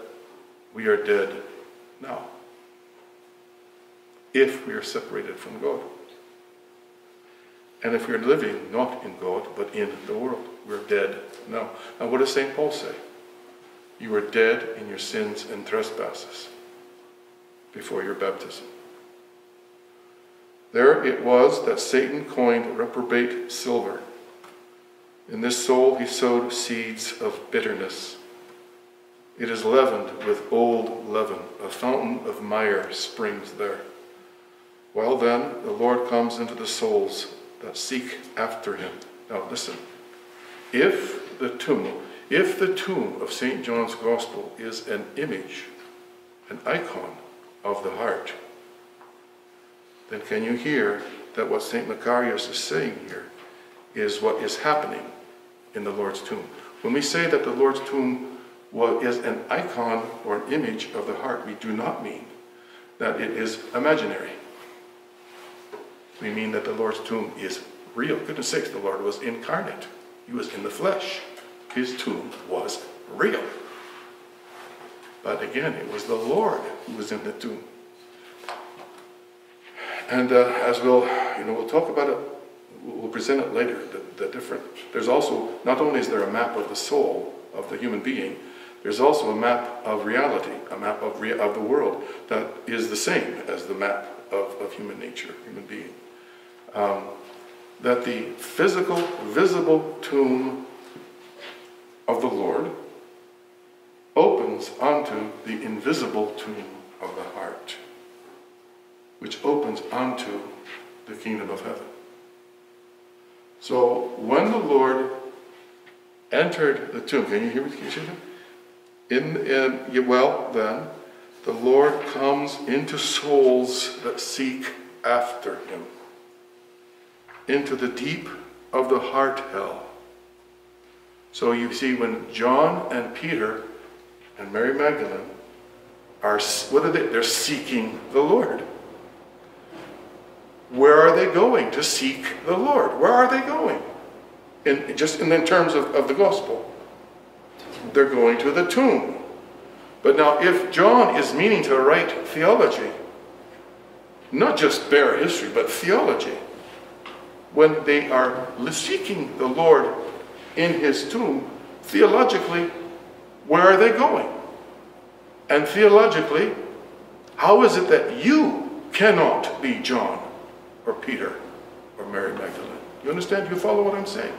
we are dead now, if we are separated from God. And if we are living not in God, but in the world, we're dead now. And what does St. Paul say? You were dead in your sins and trespasses before your baptism. There it was that Satan coined reprobate silver, In this soul he sowed seeds of bitterness. It is leavened with old leaven. A fountain of mire springs there. Well then, the Lord comes into the souls that seek after him. Now listen, if the tomb of St. John's Gospel is an image, an icon of the heart, then can you hear that what St. Macarius is saying here is what is happening in the Lord's tomb? When we say that the Lord's tomb is an icon or an image of the heart, we do not mean that it is imaginary. We mean that the Lord's tomb is real. Goodness sakes, the Lord was incarnate. He was in the flesh. His tomb was real. But again, it was the Lord who was in the tomb. And as we'll talk about it, we'll present it later, the different. There's also, not only is there a map of the soul of the human being, there's also a map of reality, a map of the world that is the same as the map of human nature, human being. That the physical, visible tomb of the Lord opens onto the invisible tomb of the heart, which opens onto the kingdom of heaven. So when the Lord entered the tomb, can you hear me? Can you see that? Well, then, the Lord comes into souls that seek after him, into the deep of the heart hell. So you see, when John and Peter and Mary Magdalene are, what are they? They're seeking the Lord. Where are they going to seek the Lord? Where are they going? In terms of the gospel. They're going to the tomb. But now, if John is meaning to write theology, not just bare history, but theology, when they are seeking the Lord in his tomb, theologically, where are they going? And theologically, how is it that you cannot be John or Peter or Mary Magdalene? You understand? You follow what I'm saying?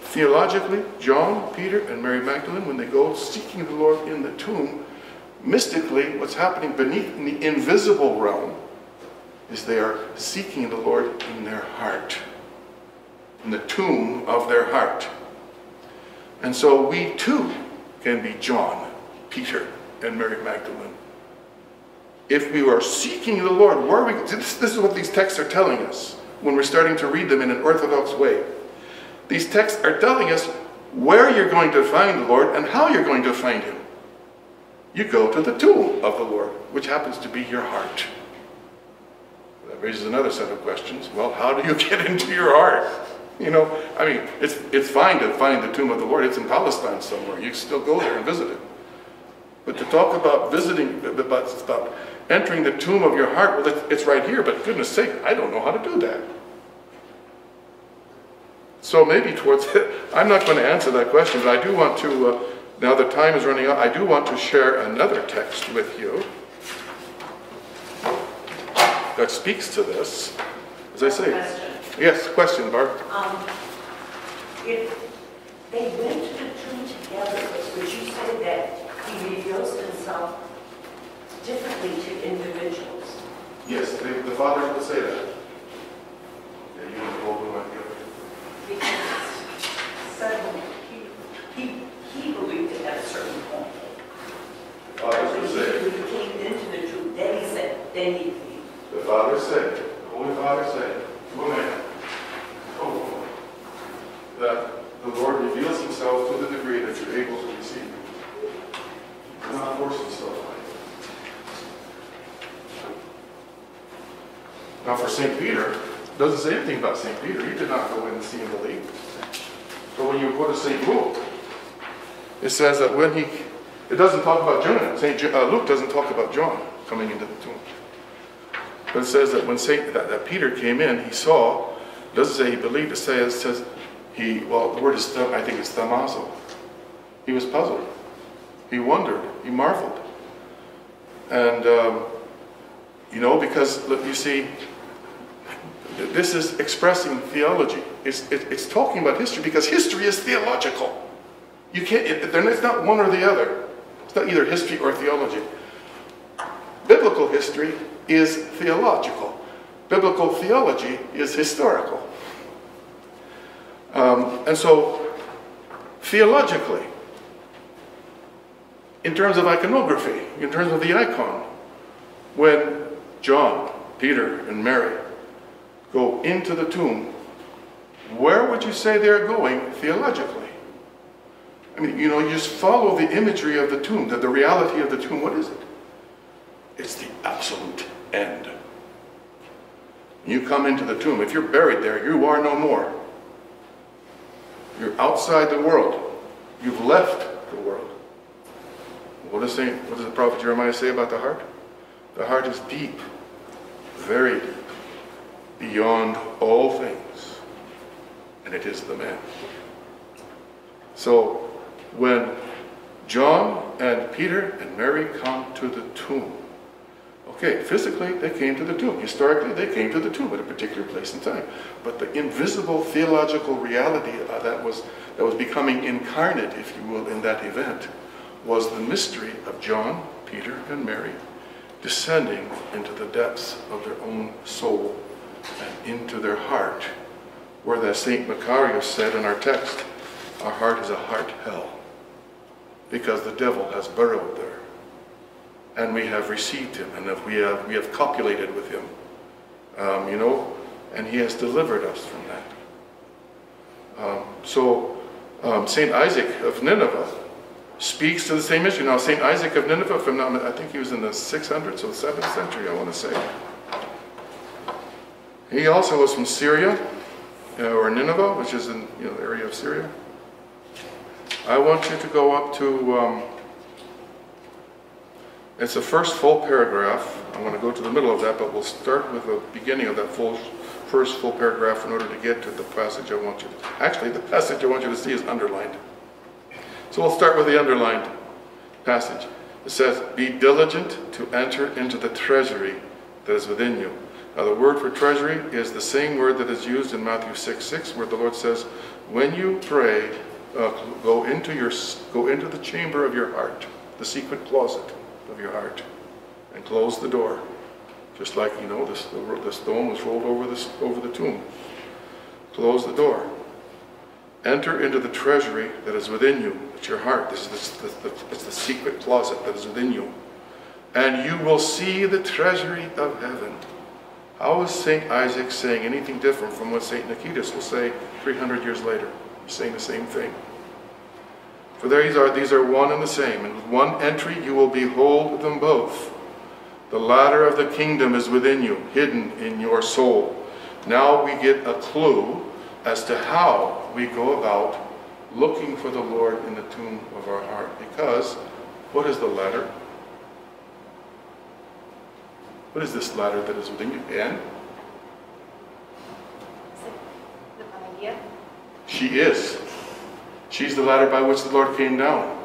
Theologically, John, Peter, and Mary Magdalene, when they go seeking the Lord in the tomb, mystically, what's happening beneath in the invisible realm is they are seeking the Lord in their heart, in the tomb of their heart. And so we too can be John, Peter, and Mary Magdalene. If we are seeking the Lord, where are we? This is what these texts are telling us when we're starting to read them in an orthodox way. These texts are telling us where you're going to find the Lord and how you're going to find him. You go to the tomb of the Lord, which happens to be your heart. That raises another set of questions. Well, how do you get into your heart? You know, I mean, it's fine to find the tomb of the Lord. It's in Palestine somewhere. You can still go there and visit it. But to talk about visiting, about entering the tomb of your heart, well, it's right here, but goodness sake, I don't know how to do that. So maybe towards it, I'm not going to answer that question, but I do want to, now that time is running out, I do want to share another text with you that speaks to this. As I say, yes, question, Barb. If they went to the tomb together, would you say that he reveals himself differently to individuals? Yes, the Father would say that. Yeah, you want to hold them like that. Because suddenly he believed it at a certain point. The Father would say. When he came into the truth, then he said, then he believed. The Father said, the Holy Father said to a man, that the Lord reveals himself to the degree that you're able to receive him. Do not force yourself on it. Now for St. Peter, it doesn't say anything about St. Peter. He did not go in and see and believe. But when you go to St. Luke, it says that when it doesn't talk about John. Luke doesn't talk about John coming into the tomb. But it says that when that Peter came in, he saw, it doesn't say he believed, it says the word is, I think it's thamazo. He was puzzled. He wondered. He marveled. And, because, look, you see, this is expressing theology. It's talking about history because history is theological. You can't, it's not one or the other. It's not either history or theology. Biblical history is theological. Biblical theology is historical. And so, theologically, in terms of iconography, in terms of the icon, when John, Peter, and Mary go into the tomb, where would you say they're going theologically? I mean, you just follow the imagery of the tomb, the reality of the tomb. What is it? It's the absolute end. You come into the tomb. If you're buried there, you are no more. You're outside the world. You've left the world. What does the prophet Jeremiah say about the heart? The heart is deep, very deep, beyond all things, and it is the man. So when John and Peter and Mary come to the tomb, okay, physically they came to the tomb. Historically they came to the tomb at a particular place and time. But the invisible theological reality that was becoming incarnate, if you will, in that event, was the mystery of John, Peter, and Mary descending into the depths of their own soul and into their heart, where that St. Macarius said in our text, our heart is a heart hell, because the devil has burrowed there. And we have received him, and we have copulated with him, and he has delivered us from that. St. Isaac of Nineveh speaks to the same issue. Now, St. Isaac of Nineveh, I think he was in the 600s or the 7th century, I want to say. He also was from Syria, or Nineveh, which is in the area of Syria. I want you to go up to, it's the first full paragraph. I want to go to the middle of that, but we'll start with the beginning of that first full paragraph in order to get to the passage I want you to, actually the passage I want you to see is underlined. So we'll start with the underlined passage. It says, be diligent to enter into the treasury that is within you. Now the word for treasury is the same word that is used in Matthew 6:6, where the Lord says, when you pray, go into the chamber of your heart, the secret closet of your heart, and close the door. Just like, the stone was rolled over the tomb. Close the door. Enter into the treasury that is within you. It's your heart. It's the secret closet that is within you. And you will see the treasury of heaven. How is St. Isaac saying anything different from what St. Nicetas will say 300 years later? He's saying the same thing. For these are one and the same. And with one entry you will behold them both. The ladder of the kingdom is within you, hidden in your soul. Now we get a clue as to how we go about looking for the Lord in the tomb of our heart. Because, what is the ladder? What is this ladder that is within you? And? The Panagia. She is. She's the ladder by which the Lord came down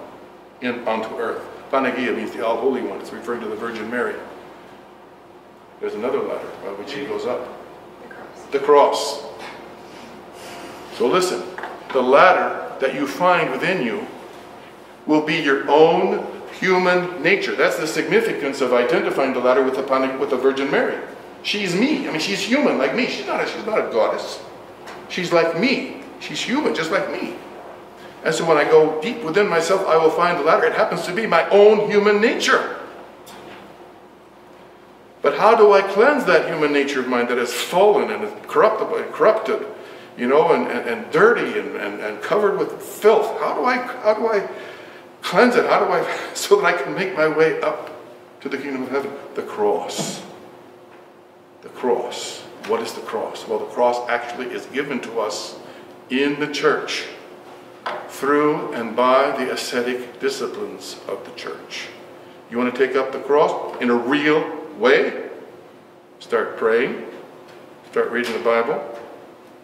onto earth. Panagia means the All Holy One. It's referring to the Virgin Mary. There's another ladder by which he goes up. The cross. So listen, the ladder that you find within you will be your own human nature. That's the significance of identifying the ladder with the Virgin Mary. She's me. I mean, she's human like me. She's not a goddess. She's like me. She's human, just like me. And so when I go deep within myself, I will find the ladder. It happens to be my own human nature. But how do I cleanse that human nature of mine that is fallen and is corrupted, and dirty and covered with filth? How do I cleanse it? So that I can make my way up to the kingdom of heaven? The cross. The cross. What is the cross? Well, the cross actually is given to us in the church through and by the ascetic disciplines of the church. You want to take up the cross in a real way? Start praying, start reading the Bible,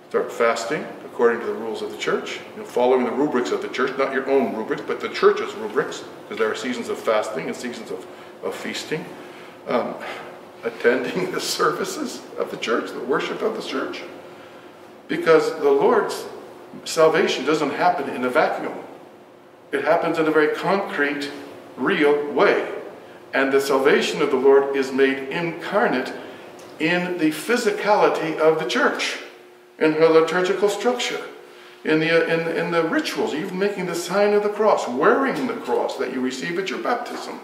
start fasting according to the rules of the church, following the rubrics of the church, not your own rubrics, but the church's rubrics, because there are seasons of fasting and seasons of feasting. attending the services of the church, the worship of the church. Because the Lord's salvation doesn't happen in a vacuum. It happens in a very concrete, real way. And the salvation of the Lord is made incarnate in the physicality of the church, in her liturgical structure, in the rituals, even making the sign of the cross, wearing the cross that you receive at your baptism.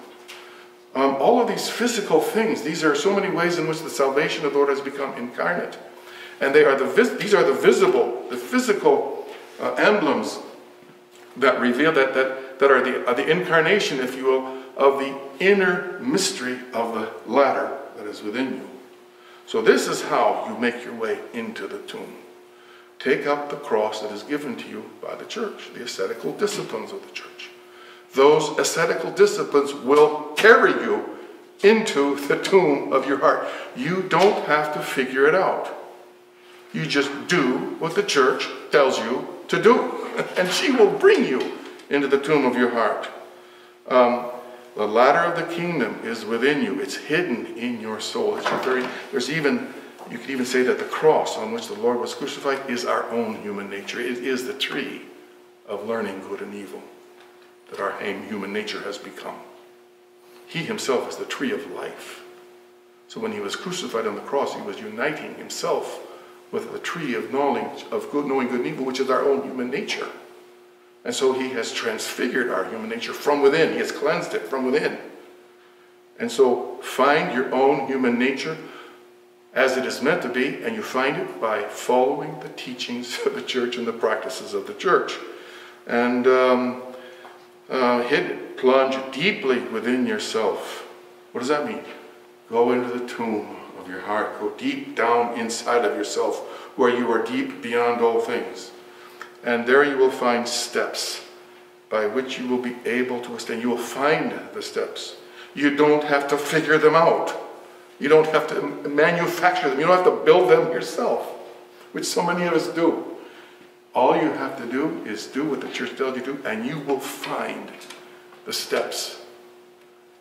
All of these physical things, these are so many ways in which the salvation of the Lord has become incarnate. And these are the visible, the physical emblems that reveal that are the incarnation, if you will, of the inner mystery of the ladder that is within you. So this is how you make your way into the tomb. Take up the cross that is given to you by the church, the ascetical disciplines of the church. Those ascetical disciplines will carry you into the tomb of your heart. You don't have to figure it out. You just do what the church tells you to do, and she will bring you into the tomb of your heart. The ladder of the kingdom is within you. It's hidden in your soul. You could even say that the cross on which the Lord was crucified is our own human nature. It is the tree of learning good and evil that our human nature has become. He himself is the tree of life. So when he was crucified on the cross, he was uniting himself with the tree of knowledge of good, knowing good and evil, which is our own human nature. And so he has transfigured our human nature from within. He has cleansed it from within. And so find your own human nature as it is meant to be, and you find it by following the teachings of the church and the practices of the church. And plunge deeply within yourself. What does that mean? Go into the tomb of your heart. Go deep down inside of yourself, where you are deep beyond all things. And there you will find steps by which you will be able to withstand. You will find the steps. You don't have to figure them out. You don't have to manufacture them. You don't have to build them yourself, which so many of us do. All you have to do is do what the church tells you to do, and you will find the steps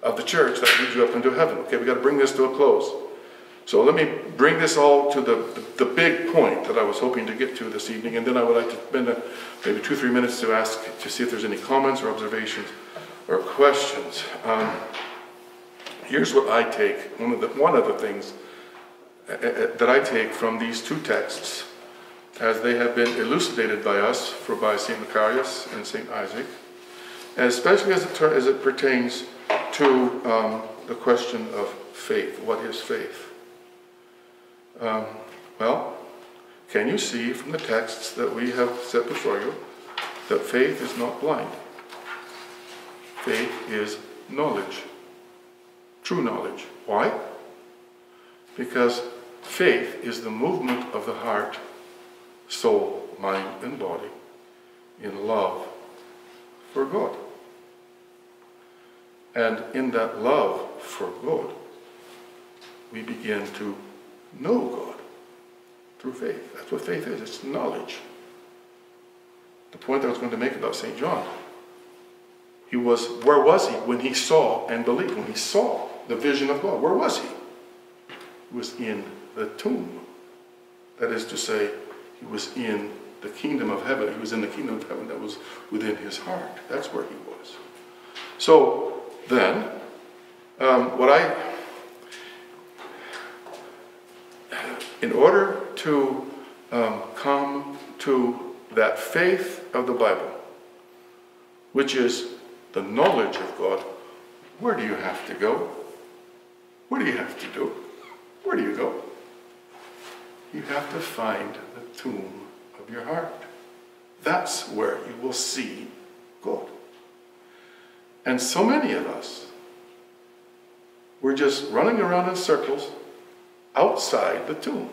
of the church that lead you up into heaven. Okay, we've got to bring this to a close. So let me bring this all to the big point that I was hoping to get to this evening, and then I would like to spend maybe 2-3 minutes to see if there's any comments or observations or questions. Here's what I take. One of the things that I take from these two texts, as they have been elucidated by us, by St. Macarius and St. Isaac, especially as it pertains to the question of faith. What is faith? Well, can you see from the texts that we have set before you that faith is not blind? Faith is knowledge. True knowledge. Why? Because faith is the movement of the heart, soul, mind, and body in love for God. And in that love for God, we begin to know God through faith. That's what faith is. It's knowledge. The point I was going to make about St. John, where was he when he saw and believed? When he saw the vision of God, where was he? He was in the tomb. That is to say, he was in the kingdom of heaven. He was in the kingdom of heaven that was within his heart. That's where he was. So then, in order to come to that faith of the Bible, which is the knowledge of God, where do you have to go? What do you have to do? Where do you go? You have to find the tomb of your heart. That's where you will see God. And so many of us, we're just running around in circles outside the tomb.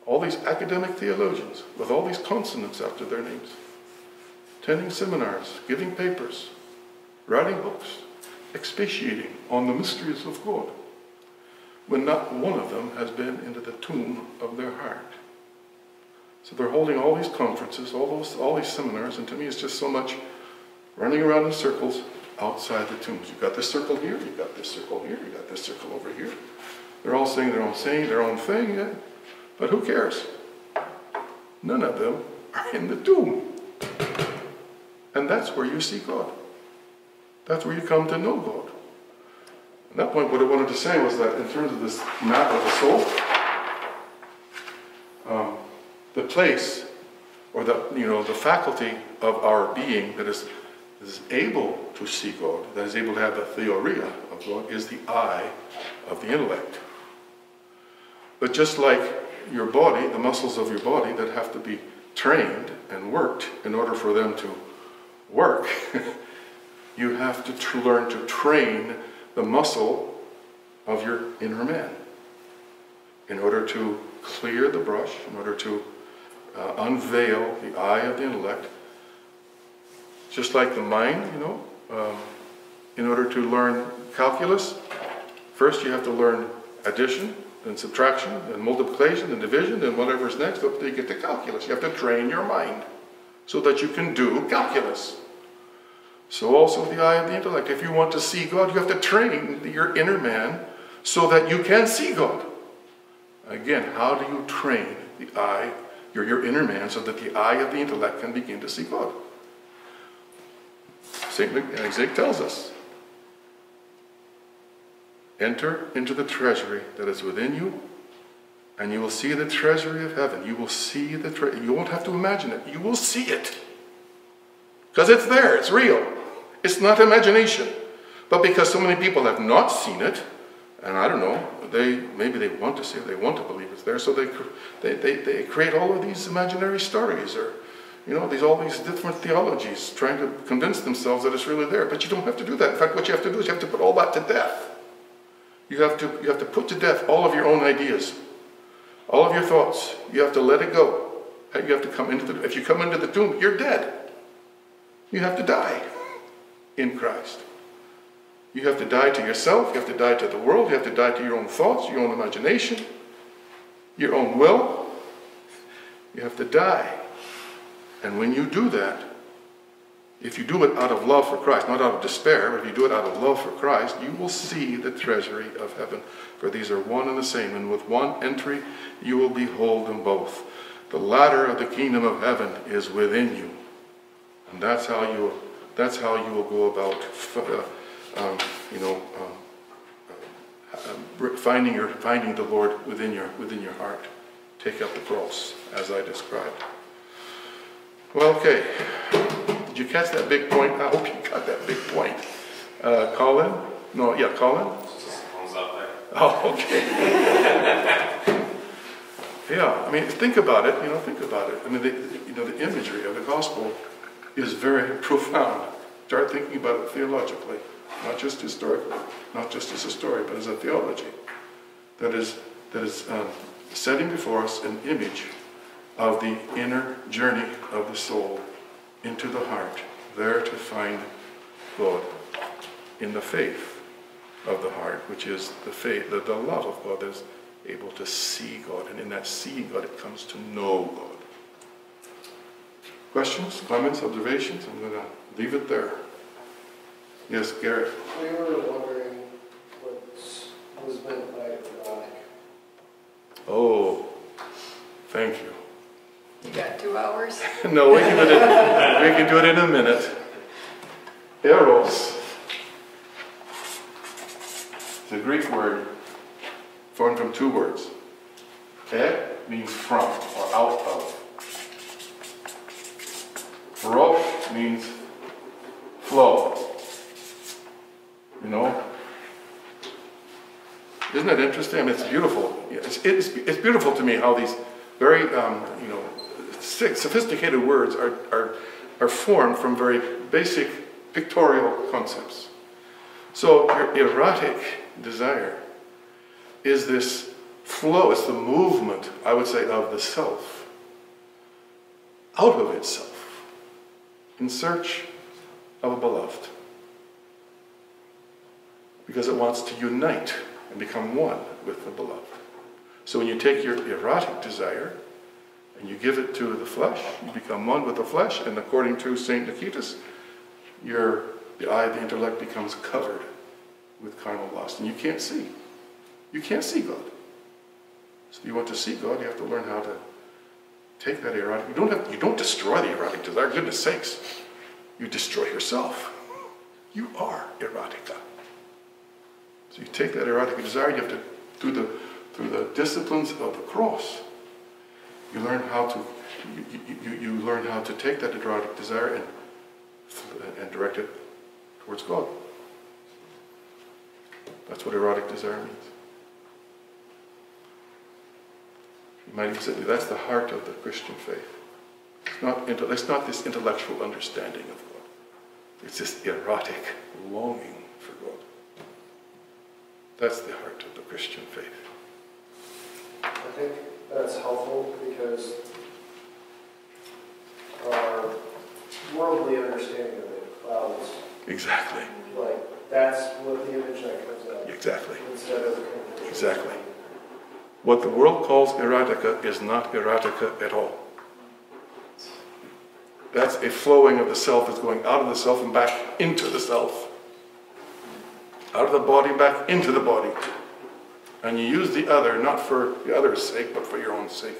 All these academic theologians with all these consonants after their names, attending seminars, giving papers, writing books, expatiating on the mysteries of God, when not one of them has been into the tomb of their heart. So they're holding all these conferences, all these seminars, and to me it's just so much running around in circles outside the tombs. You've got this circle here, you've got this circle here, you've got this circle over here. They're all saying their own thing, yeah? But who cares? None of them are in the tomb. And that's where you see God. That's where you come to know God. At that point, what I wanted to say was that in terms of this map of the soul, the place, or the faculty of our being that is able to see God, that is able to have the theoria of God, is the eye of the intellect. But just like your body, the muscles of your body that have to be trained and worked in order for them to work, you have to learn to train the muscle of your inner man in order to clear the brush, in order to unveil the eye of the intellect. Just like the mind, in order to learn calculus, first you have to learn addition, then subtraction, then multiplication, then division, then whatever's next, up till you get to calculus. You have to train your mind so that you can do calculus. So also the eye of the intellect. If you want to see God, you have to train your inner man so that you can see God. Again, how do you train the eye, your inner man, so that the eye of the intellect can begin to see God? St. Isaac tells us, enter into the treasury that is within you, and you will see the treasury of heaven. You will see the treasury. You won't have to imagine it. You will see it. Because it's there. It's real. It's not imagination. But because so many people have not seen it, and I don't know, maybe they want to see it, they want to believe it's there, so they create all of these imaginary stories, or all these different theologies, trying to convince themselves that it's really there. But you don't have to do that. In fact, what you have to do is you have to put all that to death. You have to put to death all of your own ideas, all of your thoughts. You have to let it go. You have to come if you come into the tomb, you're dead. You have to die in Christ. You have to die to yourself, you have to die to the world, you have to die to your own thoughts, your own imagination, your own will. You have to die. And when you do that, if you do it out of love for Christ, not out of despair, but if you do it out of love for Christ, you will see the treasury of heaven. For these are one and the same, and with one entry you will behold them both. The ladder of the kingdom of heaven is within you. And that's how you will go about finding the Lord within your heart. Take up the cross, as I described. Well, okay. Did you catch that big point? I hope you got that big point. Colin? No, yeah, Colin? Just thumbs up there. Oh, okay. Yeah, I mean, think about it. Think about it. I mean, the imagery of the gospel is very profound. Start thinking about it theologically, not just historically, not just as a story, but as a theology that is setting before us an image of the inner journey of the soul into the heart, there to find God in the faith of the heart, which is the faith, the love of God that is able to see God, and in that seeing God, it comes to know God. Questions, comments, observations? I'm going to leave it there. Yes, Garrett. We were wondering what was meant by erotic. Oh, thank you. You got 2 hours? No, we can do it in a minute. Eros. It's a Greek word formed from 2 words. E means from, or out of. Rosh means flow. Isn't that interesting? I mean, it's beautiful. It's beautiful to me how these very, sophisticated words are formed from very basic pictorial concepts. So your erotic desire is this flow, it's the movement, I would say, of the self out of itself in search of a beloved. Because it wants to unite and become one with the beloved. So when you take your erotic desire and you give it to the flesh, you become one with the flesh, and according to St. Nicetas, your the eye, the intellect becomes covered with carnal lust. And you can't see. You can't see God. So if you want to see God, you have to learn how to take that erotic. You don't destroy the erotic desire, goodness sakes. You destroy yourself. You are erotica. So you take that erotic desire, you have to, through the disciplines of the cross, you learn how to you learn how to take that erotic desire and direct it towards God. That's what erotic desire means. You might even say that's the heart of the Christian faith. It's not this intellectual understanding of God. It's this erotic longing for God. That's the heart of the Christian faith. I think that's helpful because our worldly understanding of it clouds. Exactly. Like, that's what the image that comes out. Exactly. Instead of exactly. What the world calls erotica is not erotica at all. That's a flowing of the self that's going out of the self and back into the self. Out of the body, back into the body. And you use the other, not for the other's sake, but for your own sake.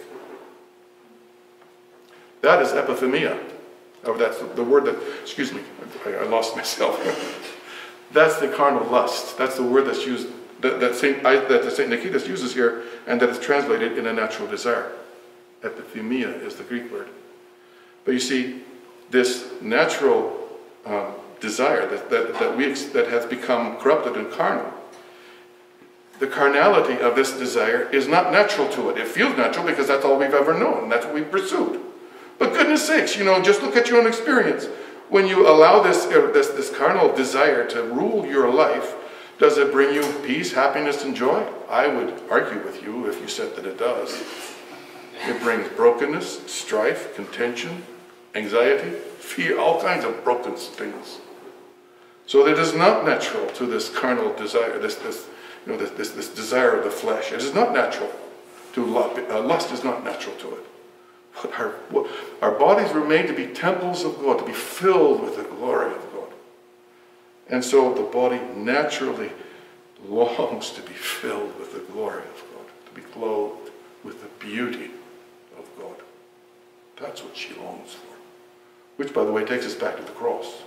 That is epithemia. Oh, that's the word that, excuse me, I lost myself. That's the carnal lust. That's the word that's used, that St. Nikitas uses here, and that is translated in a natural desire. Epithemia is the Greek word. But you see, this natural desire that has become corrupted and carnal, the carnality of this desire is not natural to it. It feels natural because that's all we've ever known. That's what we've pursued. But goodness sakes, just look at your own experience. When you allow this carnal desire to rule your life, does it bring you peace, happiness, and joy? I would argue with you if you said that it does. It brings brokenness, strife, contention, anxiety, fear, all kinds of broken things. So it is not natural to this carnal desire, this desire of the flesh. It is not natural to lust. Lust is not natural to it. But our bodies were made to be temples of God, to be filled with the glory of God. And so the body naturally longs to be filled with the glory of God, to be clothed with the beauty of God. That's what she longs for. Which, by the way, takes us back to the cross.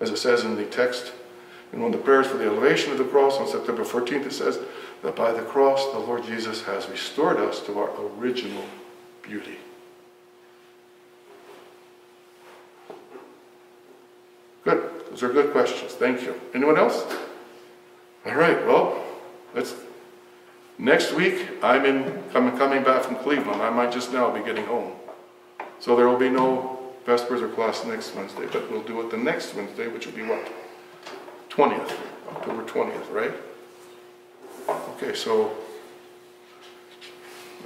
As it says in the text, in one of the prayers for the elevation of the cross on September 14th, it says that by the cross the Lord Jesus has restored us to our original beauty. Good. Those are good questions. Thank you. Anyone else? All right. Well, next week I'm coming back from Cleveland. I might just now be getting home. So there will be no Vespers or class next Wednesday, but we'll do it the next Wednesday, which will be what? 20th. October 20th, right? Okay, so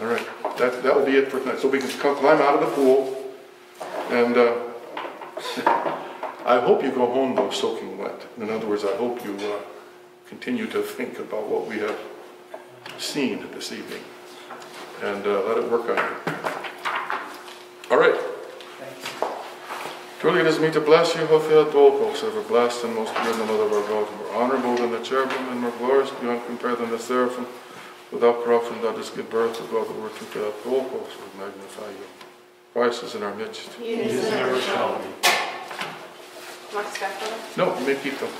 all right, that will be it for tonight. So we can climb out of the pool, and I hope you go home though soaking wet. In other words, I hope you continue to think about what we have seen this evening, and let it work on you. All right. Truly it is me to bless you, O Theotokos, ever blessed and most pure in the mother of our God, more honorable than the cherubim and more glorious beyond compare than the seraphim, without corruption thou didst give birth to God, the word to Theotokos, we magnify you. Christ is in our midst. He is in our midst. No, you may keep them.